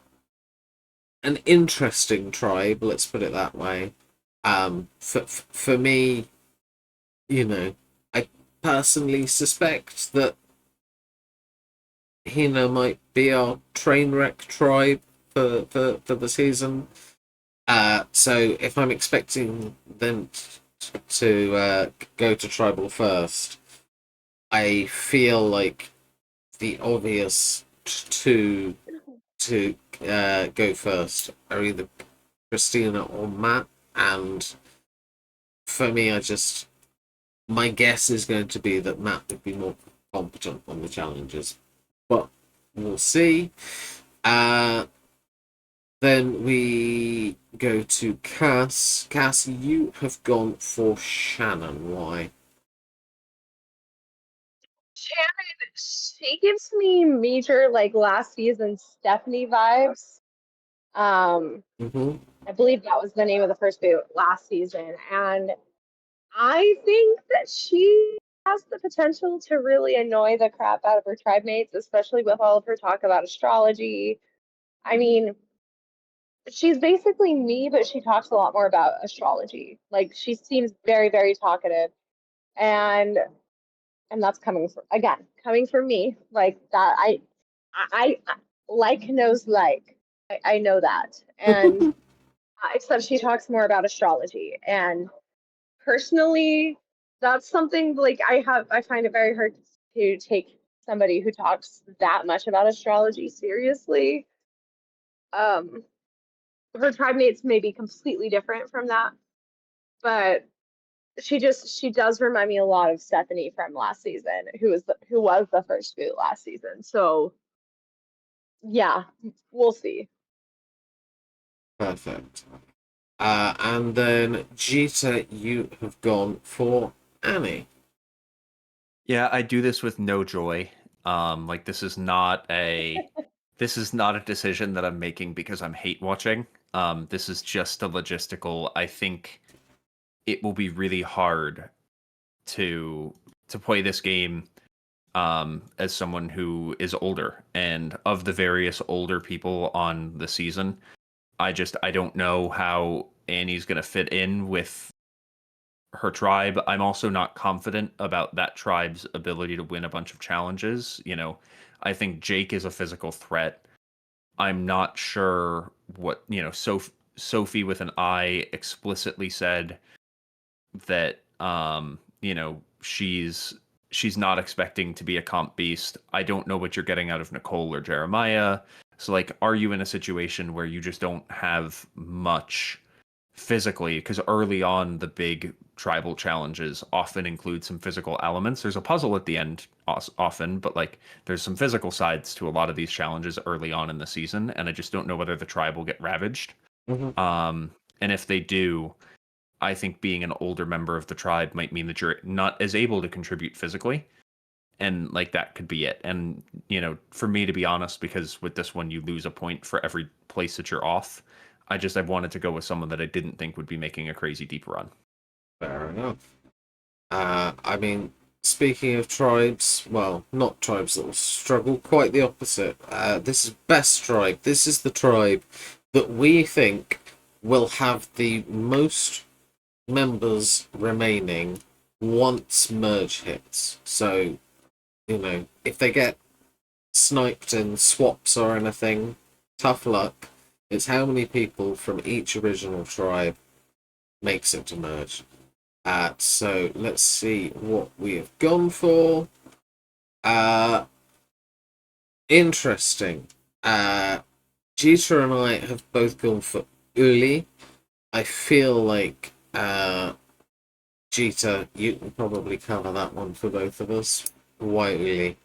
an interesting tribe, let's put it that way. For me, I personally suspect that Hina might be our train wreck tribe for the season. So if I'm expecting them to go to tribal first, I feel like the obvious two to go first are either Christina or Matt, and for me, my guess is going to be that Matt would be more competent on the challenges, but we'll see. Then we go to Cass. Cass, you have gone for Shannon. Why? Shannon, she gives me major like last season Stephanie vibes. Mm-hmm. I believe that was the name of the first boot last season, and I think that she has the potential to really annoy the crap out of her tribe mates, especially with all of her talk about astrology. I mean, she's basically me, but she talks a lot more about astrology. Like she seems very, very talkative, and that's coming from me. Like that, I like knows like. I know that, and except she talks more about astrology, and personally, that's something like I find it very hard to take somebody who talks that much about astrology seriously. Um, her tribe mates may be completely different from that, but she does remind me a lot of Stephanie from last season, who was the first boot last season. So yeah, we'll see. Perfect. And then Jita, you have gone for Annie. Yeah, I do this with no joy. Like this is not a decision that I'm making because I'm hate watching. This is just a logistical. I think it will be really hard to play this game as someone who is older, and of the various older people on the season, I don't know how Annie's going to fit in with her tribe. I'm also not confident about that tribe's ability to win a bunch of challenges. I think Jake is a physical threat. I'm not sure what, Sophie with an I explicitly said that she's not expecting to be a comp beast. I don't know what you're getting out of Nicole or Jeremiah. So like, are you in a situation where you just don't have much physically? Because early on, the big tribal challenges often include some physical elements. There's a puzzle at the end often, but like there's some physical sides to a lot of these challenges early on in the season, and I just don't know whether the tribe will get ravaged. Mm-hmm. And if they do, I think being an older member of the tribe might mean that you're not as able to contribute physically. And like that could be it. And, for me, to be honest, because with this one, you lose a point for every place that you're off. I've wanted to go with someone that I didn't think would be making a crazy deep run. Fair enough. I mean, speaking of tribes, well, not tribes that will struggle, quite the opposite. This is Best Tribe. This is the tribe that we think will have the most members remaining once merge hits. So, if they get sniped in swaps or anything, tough luck. It's how many people from each original tribe makes it to merge. So let's see what we have gone for. Interesting. Jeter and I have both gone for Uli. I feel like Jeter, you can probably cover that one for both of us. Why Uli?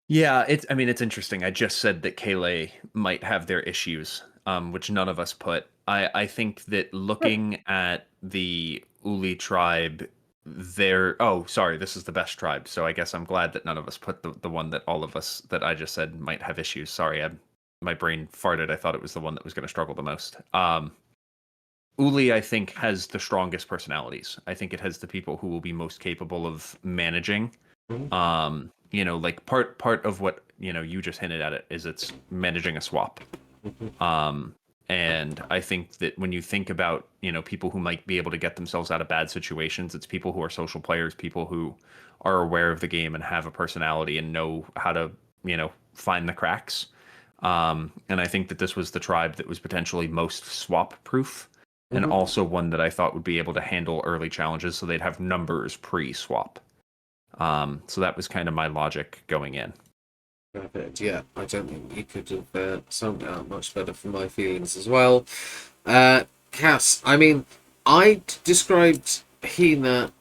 Yeah, it's interesting. I just said that Kayleigh might have their issues, which none of us put. I think that looking at the Uli tribe, sorry, this is the best tribe. So I guess I'm glad that none of us put the one that all of us that I just said might have issues. Sorry, my brain farted. I thought it was the one that was going to struggle the most. Uli, I think, has the strongest personalities. I think it has the people who will be most capable of managing. Like part of what you just hinted at it is it's managing a swap. And I think that when you think about people who might be able to get themselves out of bad situations, it's people who are social players, people who are aware of the game and have a personality and know how to find the cracks. And I think that this was the tribe that was potentially most swap proof, and also one that I thought would be able to handle early challenges, so they'd have numbers pre-swap. So that was kind of my logic going in. Perfect. Yeah, I don't think you could have summed it out much better for my feelings as well. Cass, I mean, I described Hina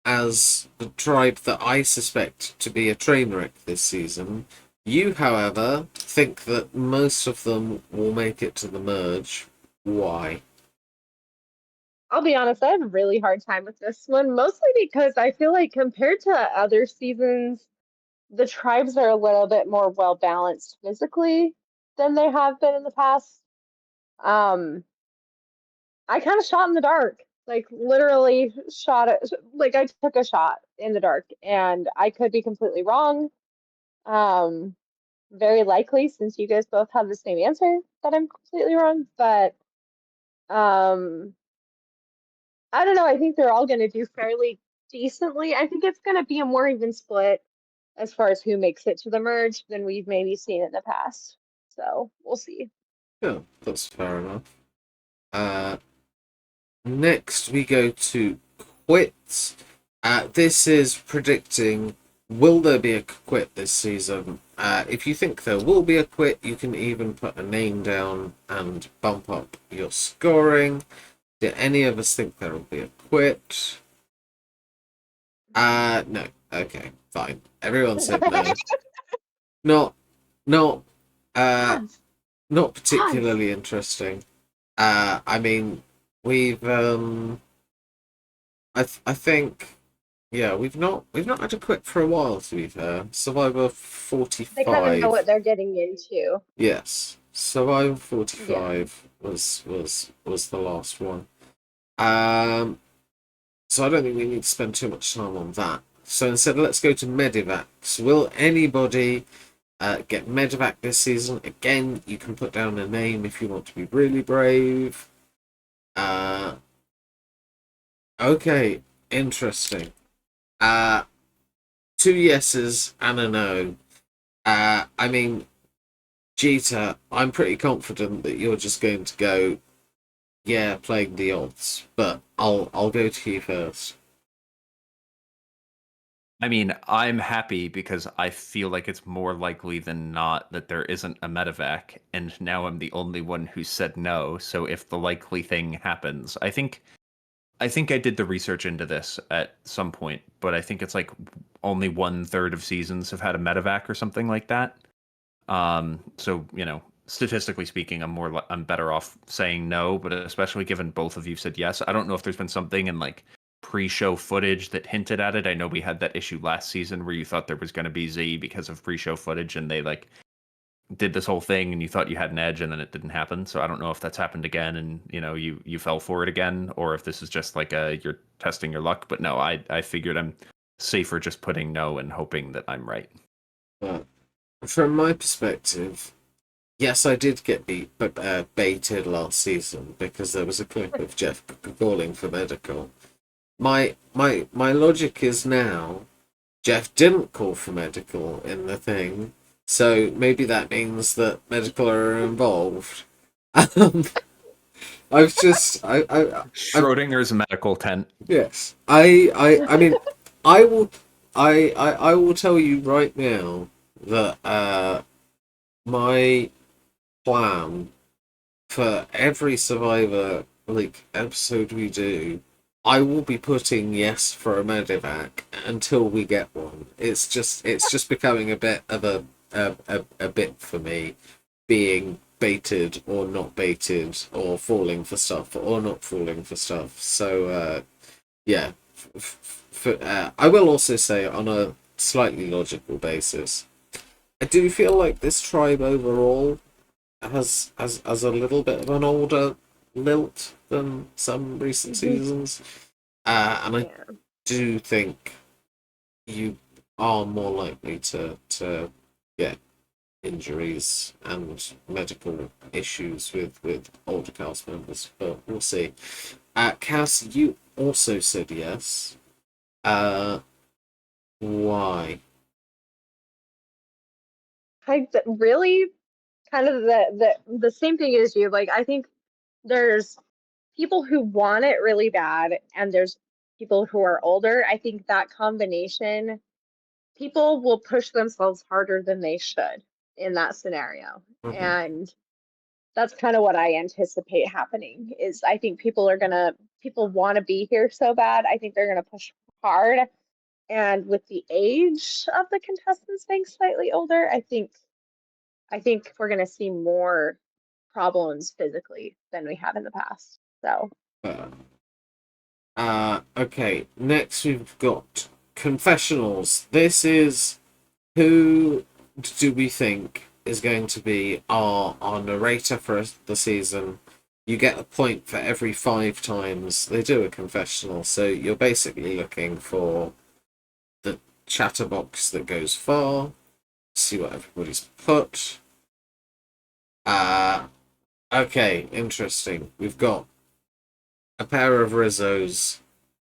as the tribe that I suspect to be a train wreck this season. You, however, think that most of them will make it to the merge. Why? I'll be honest, I have a really hard time with this one, mostly because I feel like compared to other seasons, the tribes are a little bit more well balanced physically than they have been in the past. Um, I kind of shot in the dark, like literally shot it, like I took a shot in the dark, and I could be completely wrong. Um, Very likely, since you guys both have the same answer, that I'm completely wrong, but um, I don't know. I think they're all going to do fairly decently. I think it's going to be a more even split as far as who makes it to the merge than we've maybe seen in the past. So we'll see. Yeah, that's fair enough. Next, we go to quits. This is predicting, will there be a quit this season? If you think there will be a quit, you can even put a name down and bump up your scoring. Do any of us think there will be a quit? No. Okay, fine. Everyone said no. Not, not, uh, Yes. not particularly interesting. I mean, we've I think yeah, we've not had a quit for a while, to be fair. Survivor They kind of know 45. what they're getting into. Yes. Survivor Yeah. 45 was the last one. Um so I don't think we need to spend too much time on that. So instead let's go to Medivacs. Will anybody get Medivac this season? Again, you can put down a name if you want to be really brave. Uh okay, interesting. Uh, two yeses and a no. I mean, Jeter, I'm pretty confident that you're just going to go, yeah, playing the odds. But I'll go to you first. I mean, I'm happy because I feel like it's more likely than not that there isn't a medevac, and now I'm the only one who said no. So if the likely thing happens, I think I did the research into this at some point, but I think it's like only 1/3 of seasons have had a medevac or something like that. So statistically speaking, I'm better off saying no, but especially given both of you said yes. I don't know if there's been something in like pre-show footage that hinted at it. I know we had that issue last season where you thought there was going to be Z because of pre-show footage, and they like did this whole thing, and you thought you had an edge, and then it didn't happen. So I don't know if that's happened again, and you fell for it again, or if this is just like you're testing your luck. But no, I figured I'm safer just putting no and hoping that I'm right. But from my perspective, yes, I did get baited last season because there was a clip of Jeff calling for medical. My logic is now Jeff didn't call for medical in the thing, so maybe that means that medical are involved. Um, I've just I've Schrodinger's medical tent. yes. I mean, I will I will tell you right now that my plan for every Survivor like episode we do, I will be putting yes for a medevac until we get one. It's just becoming a bit of a bit for me, being baited or not baited, or falling for stuff or not falling for stuff. So yeah, I will also say on a slightly logical basis, I do feel like this tribe overall has a little bit of an older lilt than some recent seasons, and I Yeah. do think you are more likely to get injuries and medical issues with older cast members, but we'll see. Cass, you also said yes. Why? Really kind of the same thing as you. Like, I think there's people who want it really bad, and there's people who are older. I think that combination, people will push themselves harder than they should in that scenario. Mhm. And that's kind of what I anticipate happening is I think people want to be here so bad. I think they're gonna push hard. And with the age of the contestants being slightly older, I think we're gonna see more problems physically than we have in the past. So Uh, okay, next we've got confessionals. This is who do we think is going to be our narrator for the season. You get a point for every 5 times they do a confessional, so you're basically looking for the chatterbox that goes far, see what everybody's put. Uh, okay, interesting. We've got a pair of Rizzos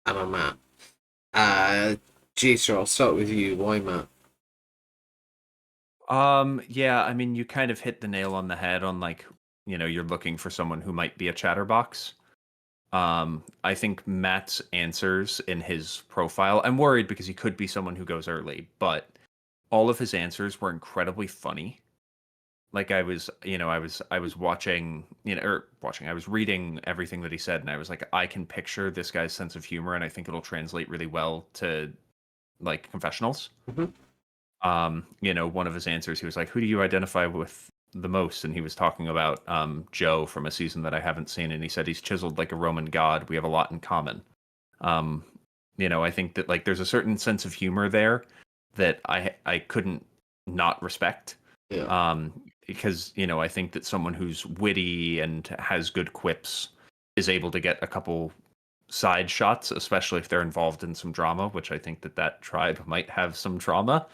and a Matt. Jeter, I'll start with you. Why Matt? Yeah, I mean, you kind of hit the nail on the head on like, you're looking for someone who might be a chatterbox. I think Matt's answers in his profile, I'm worried because he could be someone who goes early, but all of his answers were incredibly funny. Like I was watching, I was reading everything that he said, and I was like, I can picture this guy's sense of humor, and I think it'll translate really well to like confessionals. Mhm. One of his answers, he was like, "Who do you identify with the most?" And he was talking about Joe from a season that I haven't seen, and he said he's chiseled like a Roman god. We have a lot in common. Um, I think that like there's a certain sense of humor there that I couldn't not respect. Yeah. Because I think that someone who's witty and has good quips is able to get a couple side shots, especially if they're involved in some drama, which I think that tribe might have some drama.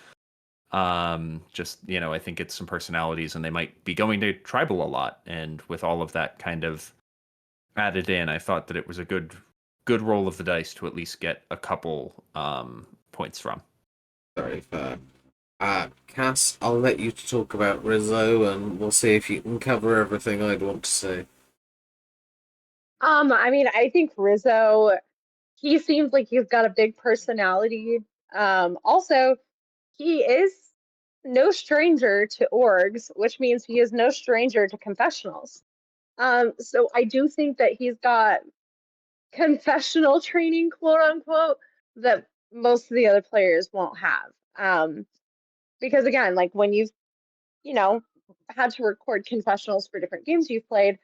Just I think it's some personalities, and they might be going to tribal a lot, and with all of that kind of added in, I thought that it was a good roll of the dice to at least get a couple points from. Very fair. Cass, I'll let you talk about Rizzo, and we'll see if you can cover everything I'd want to say. I mean, I think Rizzo, he seems like he's got a big personality. Also, he is no stranger to orgs, which means he is no stranger to confessionals. So I do think that he's got confessional training, quote unquote, that most of the other players won't have. Because again, like when you know, had to record confessionals for different games you've played,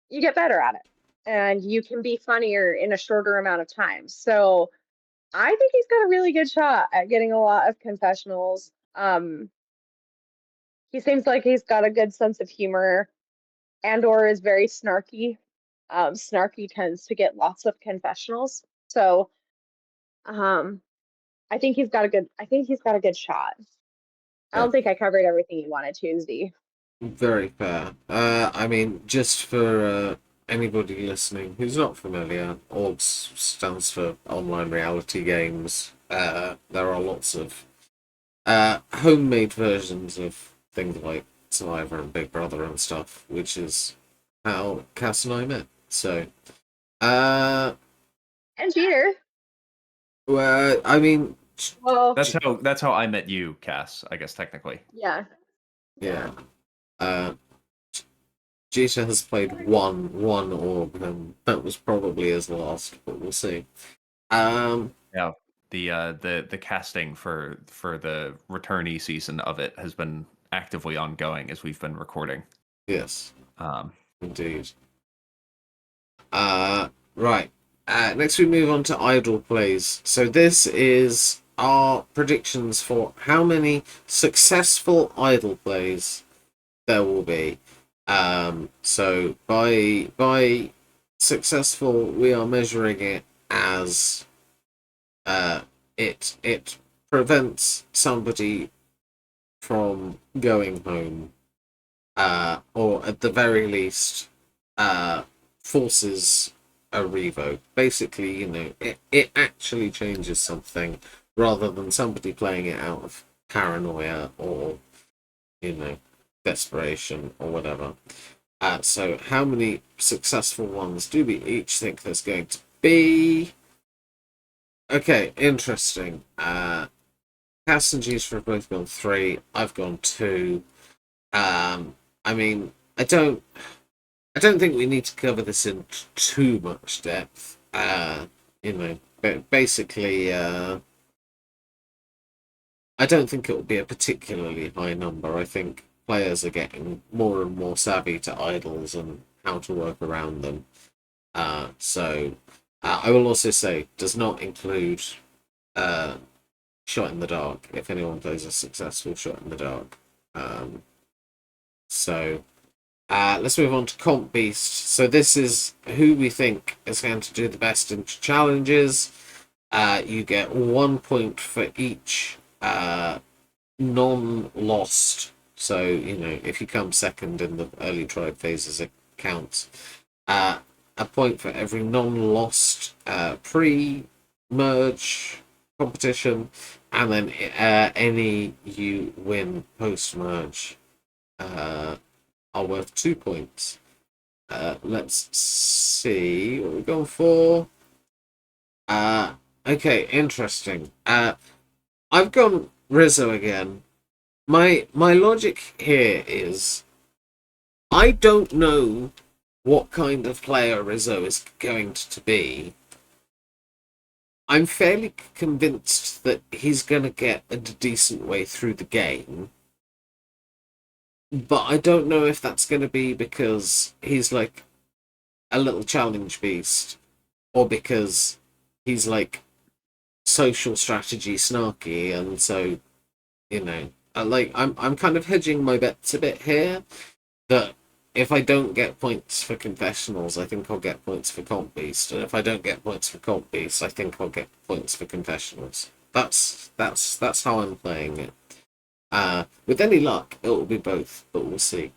you get better at it. And you can be funnier in a shorter amount of time. So I think he's got a really good shot at getting a lot of confessionals. He seems like he's got a good sense of humor and or is very snarky. Snarky tends to get lots of confessionals. So um, I think he's got a good shot. I don't think I covered everything you wanted to, Z. Very fair. I mean, just for anybody listening who's not familiar, ORGS stands for Online Reality Games. There are lots of homemade versions of things like Survivor and Big Brother and stuff, which is how Cass and I met. So, And Jeter. well, I mean, Well, That's how I met you, Cass. I guess technically. yeah. yeah. Jeter has played one orb, and that was probably his last, but we'll see. Yeah. The casting for the returnee season of it has been actively ongoing as we've been recording. Yes, Um, indeed. Right. Next we move on to idle plays. So this is our predictions for how many successful idle plays there will be. So by successful, we are measuring it as it prevents somebody from going home, or at the very least, forces a revoke. Basically, it actually changes something rather than somebody playing it out of paranoia or, desperation or whatever. So how many successful ones do we each think there's going to be? Okay, interesting. Cass and Juice have both gone 3. I've gone 2. I mean, I don't think we need to cover this in too much depth. But basically, I don't think it will be a particularly high number. I think players are getting more and more savvy to idols and how to work around them. I will also say, does not include shot in the dark. If anyone plays a successful shot in the dark, um, so let's move on to Comp Beast. So this is who we think is going to do the best in challenges. You get 1 point for each non-lost. So if you come second in the early tribe phases, it counts. A point for every non-lost pre-merge competition, and then any you win post-merge are worth 2 points. Let's see what we're going for. Okay, interesting. I've gone Rizzo again. My logic here is I don't know what kind of player Rizzo is going to be. I'm fairly convinced that he's going to get a decent way through the game. But I don't know if that's going to be because he's like a little challenge beast, or because he's like social strategy snarky, and so I'm kind of hedging my bets a bit here. That if I don't get points for confessionals, I think I'll get points for Comp Beast, and if I don't get points for Comp Beast, I think I'll get points for confessionals. That's how I'm playing it. With any luck, it will be both, but we'll see.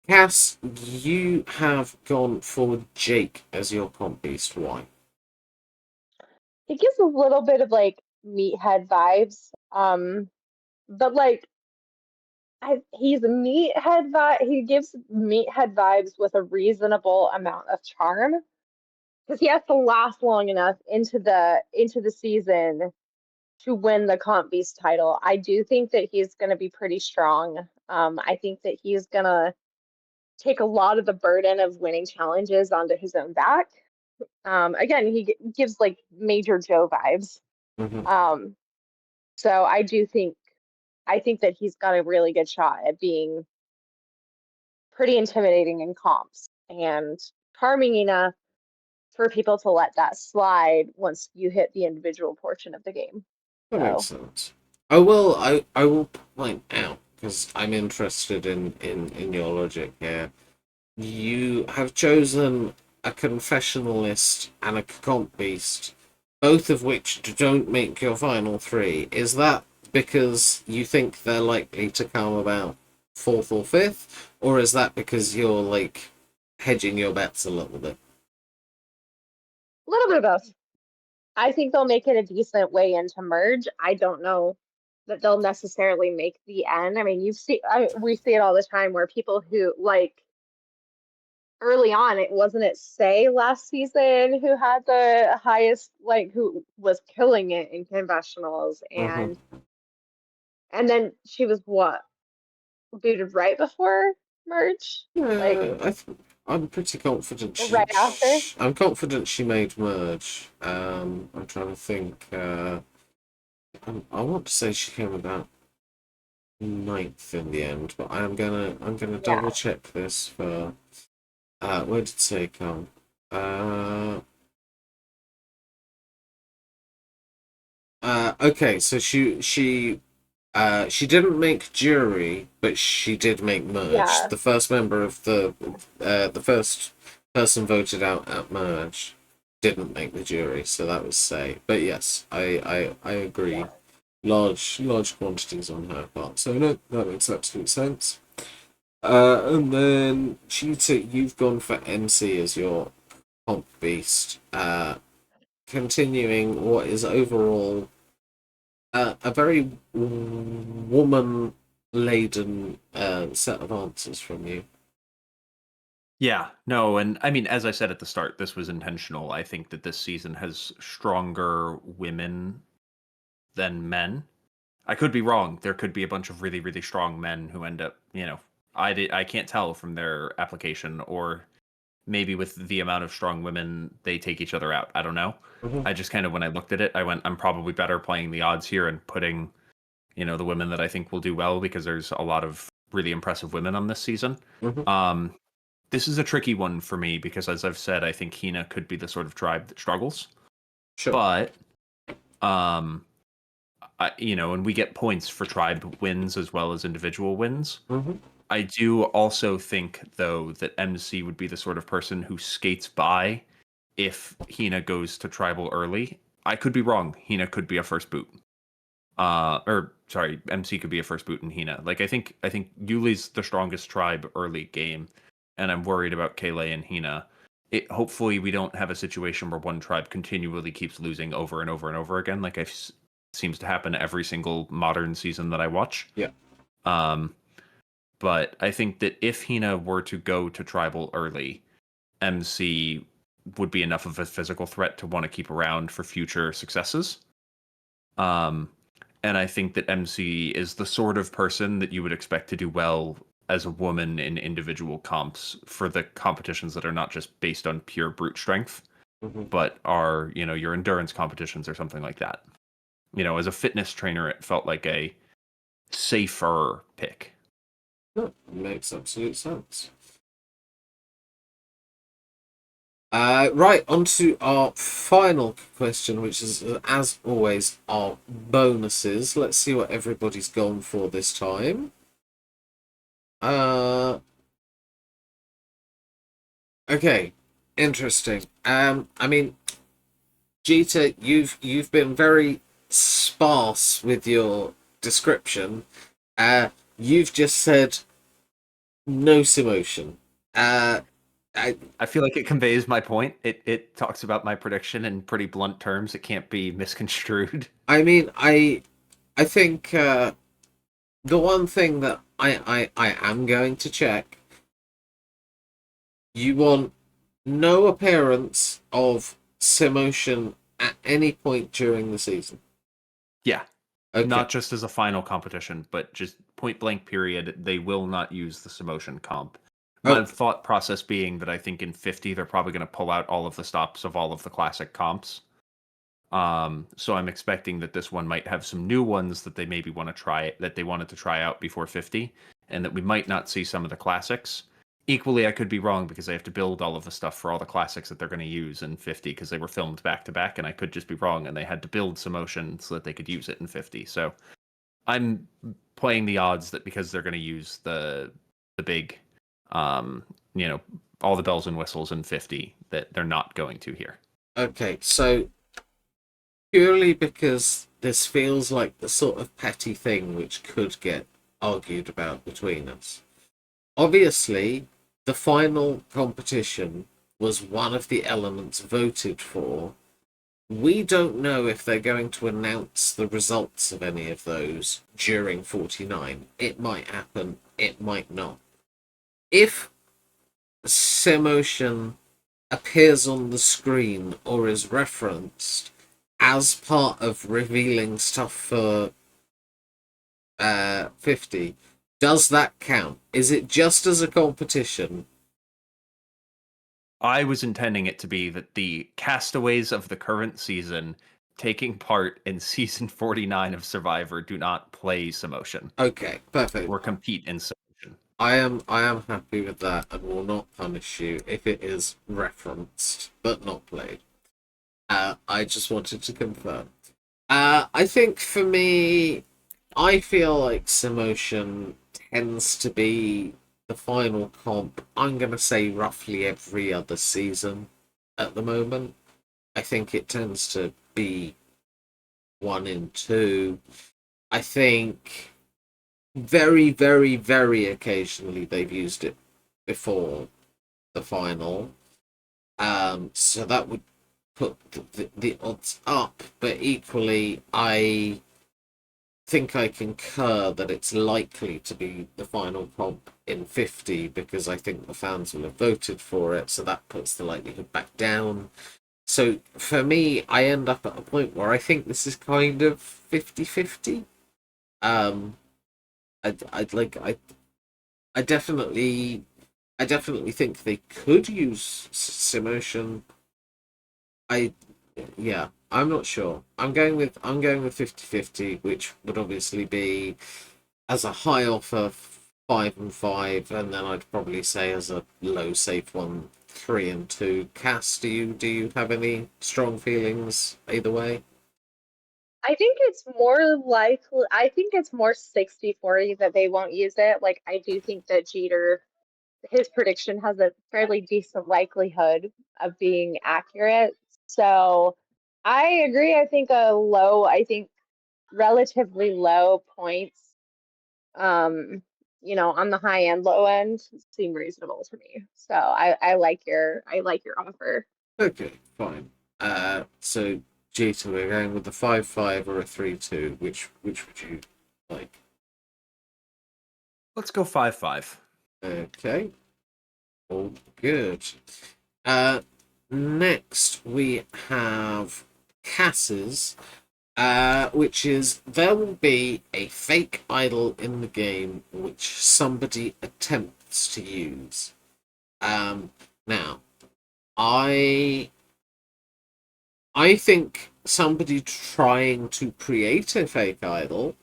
Cass, you have gone for Jake as your Comp Beast. Why? It gives a little bit of like meathead vibes. But like he's a meathead vibe. He gives meathead vibes with a reasonable amount of charm because he has to last long enough into the season to win the Comp Beast title. I do think that he's going to be pretty strong. I think that he's going to take a lot of the burden of winning challenges onto his own back. Again, he gives like Major Joe vibes. Mm-hmm. So I think that he's got a really good shot at being pretty intimidating in comps and charming enough for people to let that slide once you hit the individual portion of the game. That makes So sense. I will point out, because I'm interested in your logic here. You have chosen a confessionalist and a comp beast, both of which don't make your final 3. Is that because you think they're likely to come about 4th or 5th, or is that because you're like hedging your bets a little bit? a little bit of both. I think they'll make it a decent way into merge. I don't know that they'll necessarily make the end. I mean, we see it all the time where people who like early on, it wasn't it Say last season who had the highest, like who was killing it in confessionals, Mm-hmm. and then she was what, booted right before merge, like Yeah, I'm pretty confident or right after. I'm confident she made merge. I'm trying to think. I want to say she came about ninth in the end, but I'm gonna double Yeah, check this for. Where did Say come? Uh, okay, so she didn't make jury, but she did make merge. yeah. The first member of the first person voted out at merge didn't make the jury, so that was Say. But yes, I agree. Yeah. Large quantities on her part, so no, that makes absolute sense. And then Cheetah, you've gone for MC as your comp beast. Continuing what is overall a very woman laden set of answers from you. Yeah, no, and I mean, as I said at the start, this was intentional. I think that this season has stronger women than men. I could be wrong. There could be a bunch of really, really strong men who end up, I can't tell from their application, or maybe with the amount of strong women, they take each other out. I don't know. Mm-hmm. I just kind of, when I looked at it, I went, I'm probably better playing the odds here and putting, the women that I think will do well, because there's a lot of really impressive women on this season. Mm-hmm. Um, this is a tricky one for me because, as I've said, I think Hina could be the sort of tribe that struggles. Sure. But, um, and we get points for tribe wins as well as individual wins. Mm-hmm. I do also think, though, that MC would be the sort of person who skates by if Hina goes to tribal early. I could be wrong. Hina could be a first boot. Or sorry, MC could be a first boot in Hina. Like I think Yuli's the strongest tribe early game, and I'm worried about Kaylee and Hina. Hopefully we don't have a situation where one tribe continually keeps losing over and over and over again, like seems to happen every single modern season that I watch. Yeah. Um, but I think that if Hina were to go to tribal early, MC would be enough of a physical threat to want to keep around for future successes. Um, and I think that MC is the sort of person that you would expect to do well as a woman in individual comps for the competitions that are not just based on pure brute strength, Mm-hmm. but are, your endurance competitions or something like that. As a fitness trainer, it felt like a safer pick. No, makes absolute sense. Right, on to our final question, which is, as always, our bonuses. Let's see what everybody's gone for this time. Okay, interesting. I mean, Jita, you've been very sparse with your description. You've just said no emotion. I feel like it conveys my point. It talks about my prediction in pretty blunt terms. It can't be misconstrued. I mean, I think the one thing that I am going to check, you want no appearance of Simotion at any point during the season. Yeah. Okay. Not just as a final competition, but just point blank period. They will not use the Simotion comp. My thought process being that I think in 50 they're probably going to pull out all of the stops of all of the classic comps. So I'm expecting that this one might have some new ones that they maybe want to try, that they wanted to try out before 50, and that we might not see some of the classics. Equally, I could be wrong because they have to build all of the stuff for all the classics that they're going to use in 50 because they were filmed back to back, and I could just be wrong, and they had to build some motion so that they could use it in 50. So I'm playing the odds that because they're going to use the big, um, all the bells and whistles in 50, that they're not going to here. Okay, so purely because this feels like the sort of petty thing which could get argued about between us. Obviously, the final competition was one of the elements voted for. We don't know if they're going to announce the results of any of those during 49. It might happen, it might not. If Simotion appears on the screen or is referenced as part of revealing stuff for 50, does that count? Is it just as a competition? I was intending it to be that the castaways of the current season taking part in season 49 of Survivor do not play Samotion Okay, perfect. or compete in Samotion. I am happy with that and will not punish you if it is referenced but not played. I just wanted to confirm. I think for me, I feel like Samotion tends to be the final comp. I'm gonna say roughly every other season at the moment. I think it tends to be 1 in 2. I think very, very, very occasionally they've used it before the final. So that would put the odds up, but equally, I think I concur that it's likely to be the final comp in 50 because I think the fans will have voted for it, so that puts the likelihood back down. So for me, I end up at a point where I think this is kind of 50-50. Um, I'd like I definitely think they could use Simotion. I yeah, I'm not sure. I'm going with 50-50, which would obviously be as a high offer 5 and 5, and then I'd probably say as a low safe one 3 and 2. Cass, do you have any strong feelings either way? I think it's more likely, I think it's more 60-40 that they won't use it. Like, I do think that Jeter, his prediction has a fairly decent likelihood of being accurate. So I agree. I think relatively low points, um, on the high end, low end seem reasonable to me. So I like your offer. Okay, fine. So Jeter, we're going with the 5-5 or a 3-2. Which would you like? Let's go 5-5. Okay, all good. Uh, Next we have Cass's, which is there will be a fake idol in the game which somebody attempts to use. Now I I think somebody trying to create a fake idol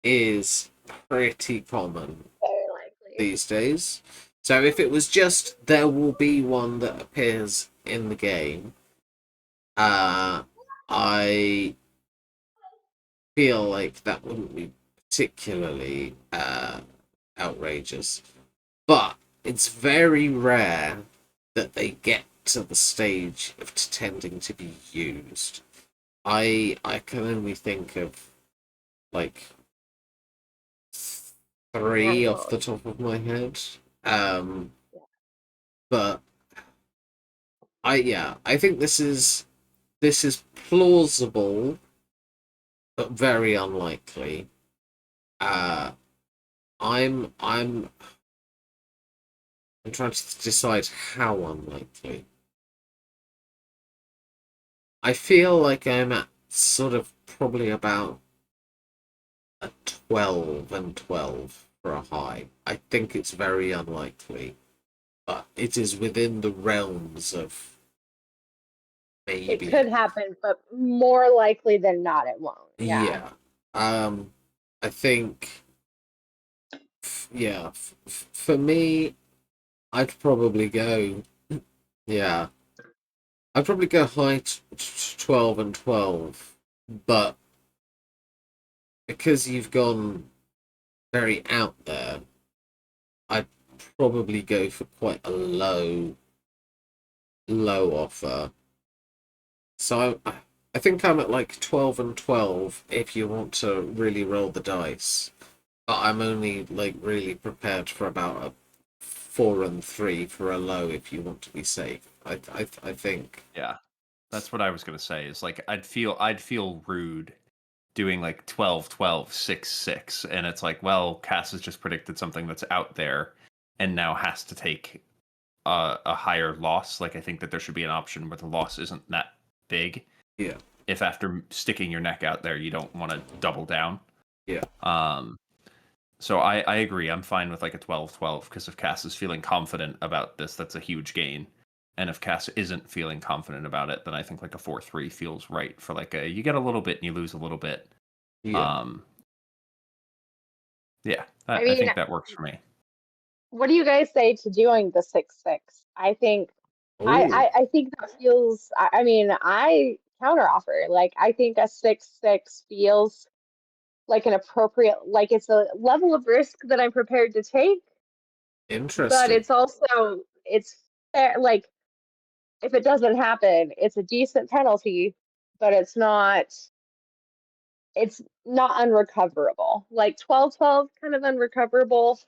is pretty common Very likely. these days. So if it was just there will be one that appears in the game, uh, I feel like that wouldn't be particularly outrageous. But it's very rare that they get to the stage of tending to be used. I can only think of like three off Handful. the top of my head. Um, Yeah. but I think this is plausible but very unlikely. Uh, I'm trying to decide how unlikely. I feel like I'm at sort of probably about a 12 and 12 for a high. I think it's very unlikely, but it is within the realms of It maybe. could happen, but more likely than not, it won't. Yeah. Yeah. I think, yeah, for me, I'd probably go, yeah, I'd probably go high 12 and 12, but because you've gone very out there, I'd probably go for quite a low offer. So I think I'm at like 12 and 12 if you want to really roll the dice. But I'm only like really prepared for about a 4 and 3 for a low if you want to be safe. I think. Yeah. That's what I was going to say is like I'd feel rude doing like 12-12-6-6 and it's like, well, Cass has just predicted something that's out there and now has to take a higher loss. Like I think that there should be an option where the loss isn't that big. Yeah. If after sticking your neck out there, you don't want to double down. Yeah. So I agree. I'm fine with like a 12-12 because if Cass is feeling confident about this, that's a huge gain. And if Cass isn't feeling confident about it, then I think like a 4-3 feels right for like a you get a little bit and you lose a little bit. Yeah. Yeah, I I mean, think that works for me. what do you guys say to doing the 6-6? I think Oh, I think that feels I mean, I counteroffer. Like I think a 6-6 feels like an appropriate like it's a level of risk that I'm prepared to take, but interesting. it's also it's fair like if it doesn't happen, it's a decent penalty, but it's not unrecoverable. Like 12-12 kind of unrecoverable,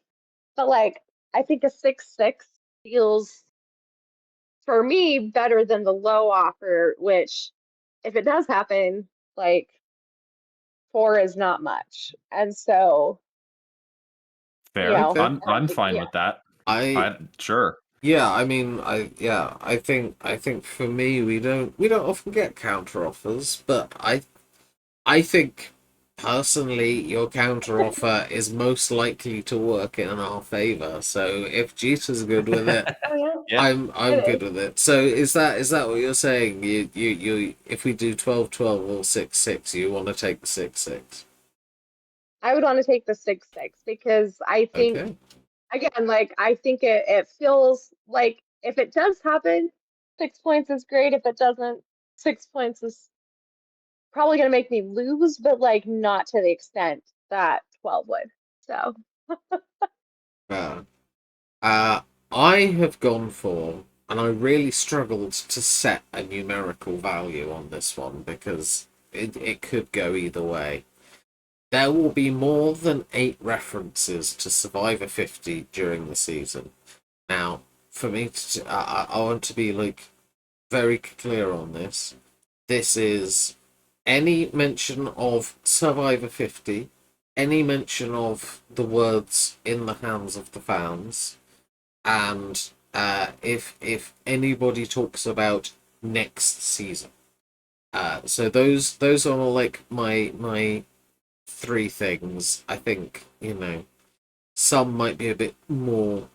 but like I think a 6-6 feels for me better than the low offer, which if it does happen, like 4 is not much. And so, Fair. Okay. I'm fine yeah. with that. I I sure. Yeah, I mean, I think for me we don't often get counter offers, but I think personally your counter offer is most likely to work in our favor. So if Jeter's good with it, Oh yeah, Yeah. I'm it good is. with it. So is that what you're saying? You if we do 12-12 or 6-6, you want to take the 6-6? I would want to take the 6-6 because I think Okay. again, like I think it feels like if it does happen, 6 points is great. If it doesn't, 6 points is probably gonna make me lose, but like not to the extent that 12 would. So Uh, uh, I have gone for, and I really struggled to set a numerical value on this one because it could go either way. There will be more than 8 references to Survivor 50 during the season. Now, for me, I want to be like very clear on this. This is any mention of Survivor 50, any mention of the words in the hands of the fans, and if anybody talks about next season. So those are like my 3 things. I think some might be a bit more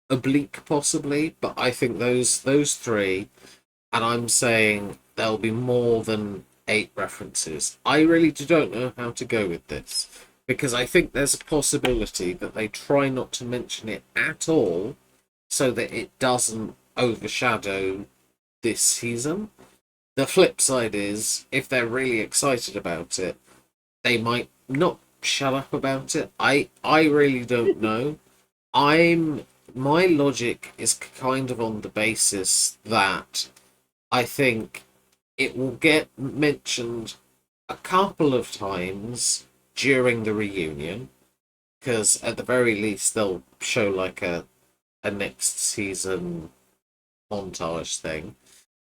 oblique possibly, but I think those three, and I'm saying there'll be more than 8 references. I really don't know how to go with this because I think there's a possibility that they try not to mention it at all so that it doesn't overshadow this season. The flip side is if they're really excited about it, they might not shut up about it. I really don't know. I'm My logic is kind of on the basis that I think it will get mentioned a couple of times during the reunion because at the very least they'll show like a next season montage thing.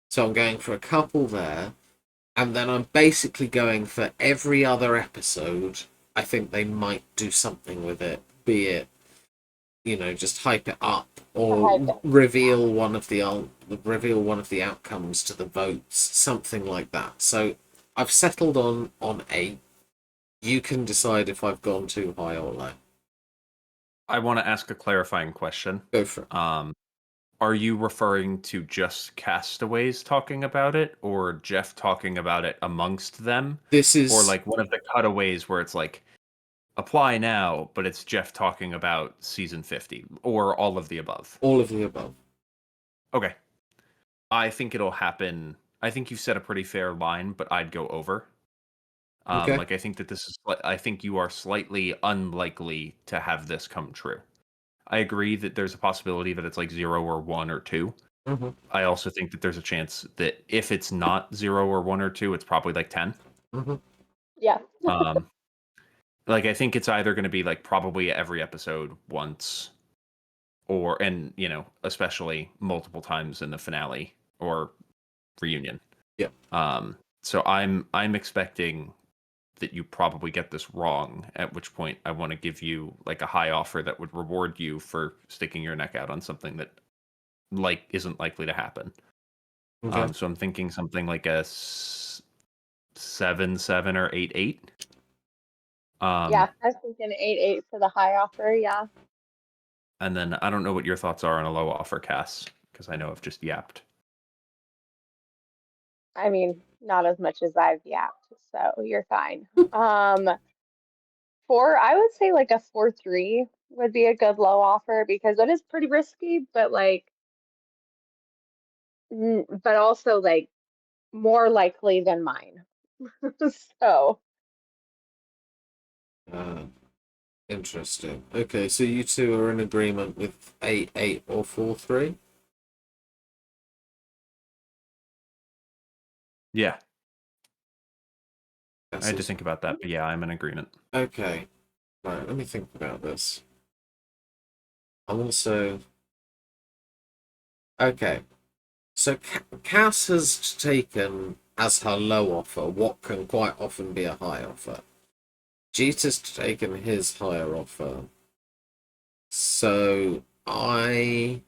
So I'm going for a couple there, and then I'm basically going for every other episode. I think they might do something with it, be it just hype it up to hype or it. reveal one of the outcomes to the votes, something like that. So I've settled on 8. You can decide if I've gone too high or low. I want to ask a clarifying question. Go for it. Are you referring to just castaways talking about it, or Jeff talking about it amongst them, This or is like one of the cutaways where it's like apply now, but it's Jeff talking about season 50, or all of the above? all of the above. Okay. I think it'll happen. I think you've set a pretty fair line, but I'd go over. Okay. Like I think that this is. I think you are slightly unlikely to have this come true. I agree that there's a possibility that it's like 0 or 1 or 2. Mm-hmm. I also think that there's a chance that if it's not 0 or 1 or 2, it's probably like 10. Mm-hmm. Yeah. Um, like I think it's either going to be like probably every episode once, or and especially multiple times in the finale or reunion. Yeah. So I'm expecting that you probably get this wrong, at which point I want to give you like a high offer that would reward you for sticking your neck out on something that isn't likely to happen. Okay. So I'm thinking something like a 7-7 or 8-8. Yeah, I was thinking 8-8 for the high offer. Yeah. And then I don't know what your thoughts are on a low offer, Cass, because I know I've just yapped. I mean, not as much as I've yapped, so you're fine. I would say like a 4-3 would be a good low offer because that is pretty risky, but like, but also like more likely than mine. So Uh, Interesting. Okay, so you two are in agreement with 8-8 or 4-3? Yeah, I had to Guesses. think about that, but yeah, I'm in agreement. Okay. Right, let me think about this. I'm also... Okay. So Cass has taken as her low offer what can quite often be a high offer. Jeter's taken his higher offer. So I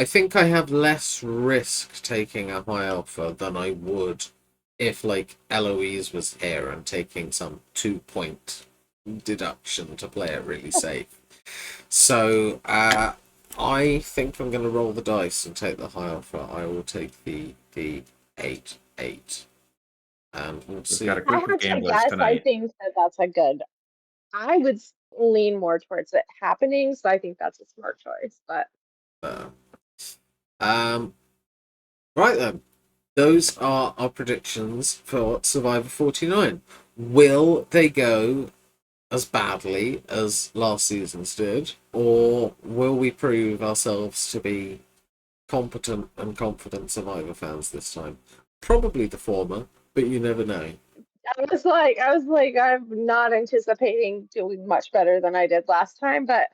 think I have less risk taking a high offer than I would if like Eloise was here and taking some 2 point deduction to play it really safe. So I think I'm going to roll the dice and take the high offer. I will take the 8-8, and we'll We've got a see. if I group of had to gamblers guess, I tonight. think that that's a good. I would lean more towards it happening, so I think that's a smart choice. But Uh, um, right then. Those are our predictions for Survivor 49. Will they go as badly as last season's did, or will we prove ourselves to be competent and confident Survivor fans this time? Probably the former, but you never know. I'm not anticipating doing much better than I did last time. But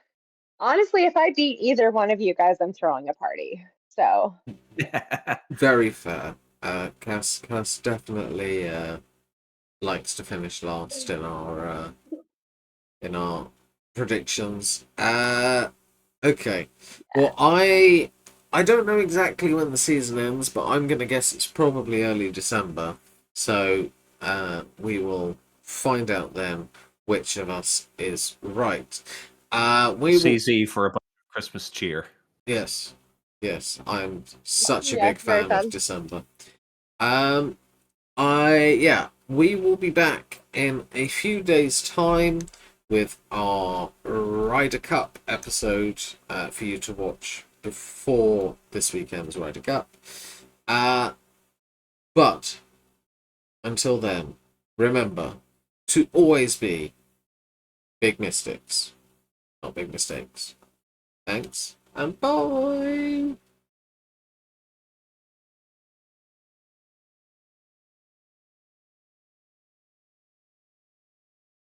honestly, if I beat either one of you guys, I'm throwing a party. So Very fair. Cass definitely likes to finish last in our predictions. Okay. Well, I don't know exactly when the season ends, but I'm gonna guess it's probably early December. So we will find out then which of us is right. We will. CZ for a bunch of Christmas cheer. Yes, yes. I'm such a yes, big very fan of fun. December. Um, we will be back in a few days' time with our Ryder Cup episode for you to watch before this weekend's Ryder Cup. Uh, but until then, remember to always be big mystics, not big mistakes. Thanks and bye.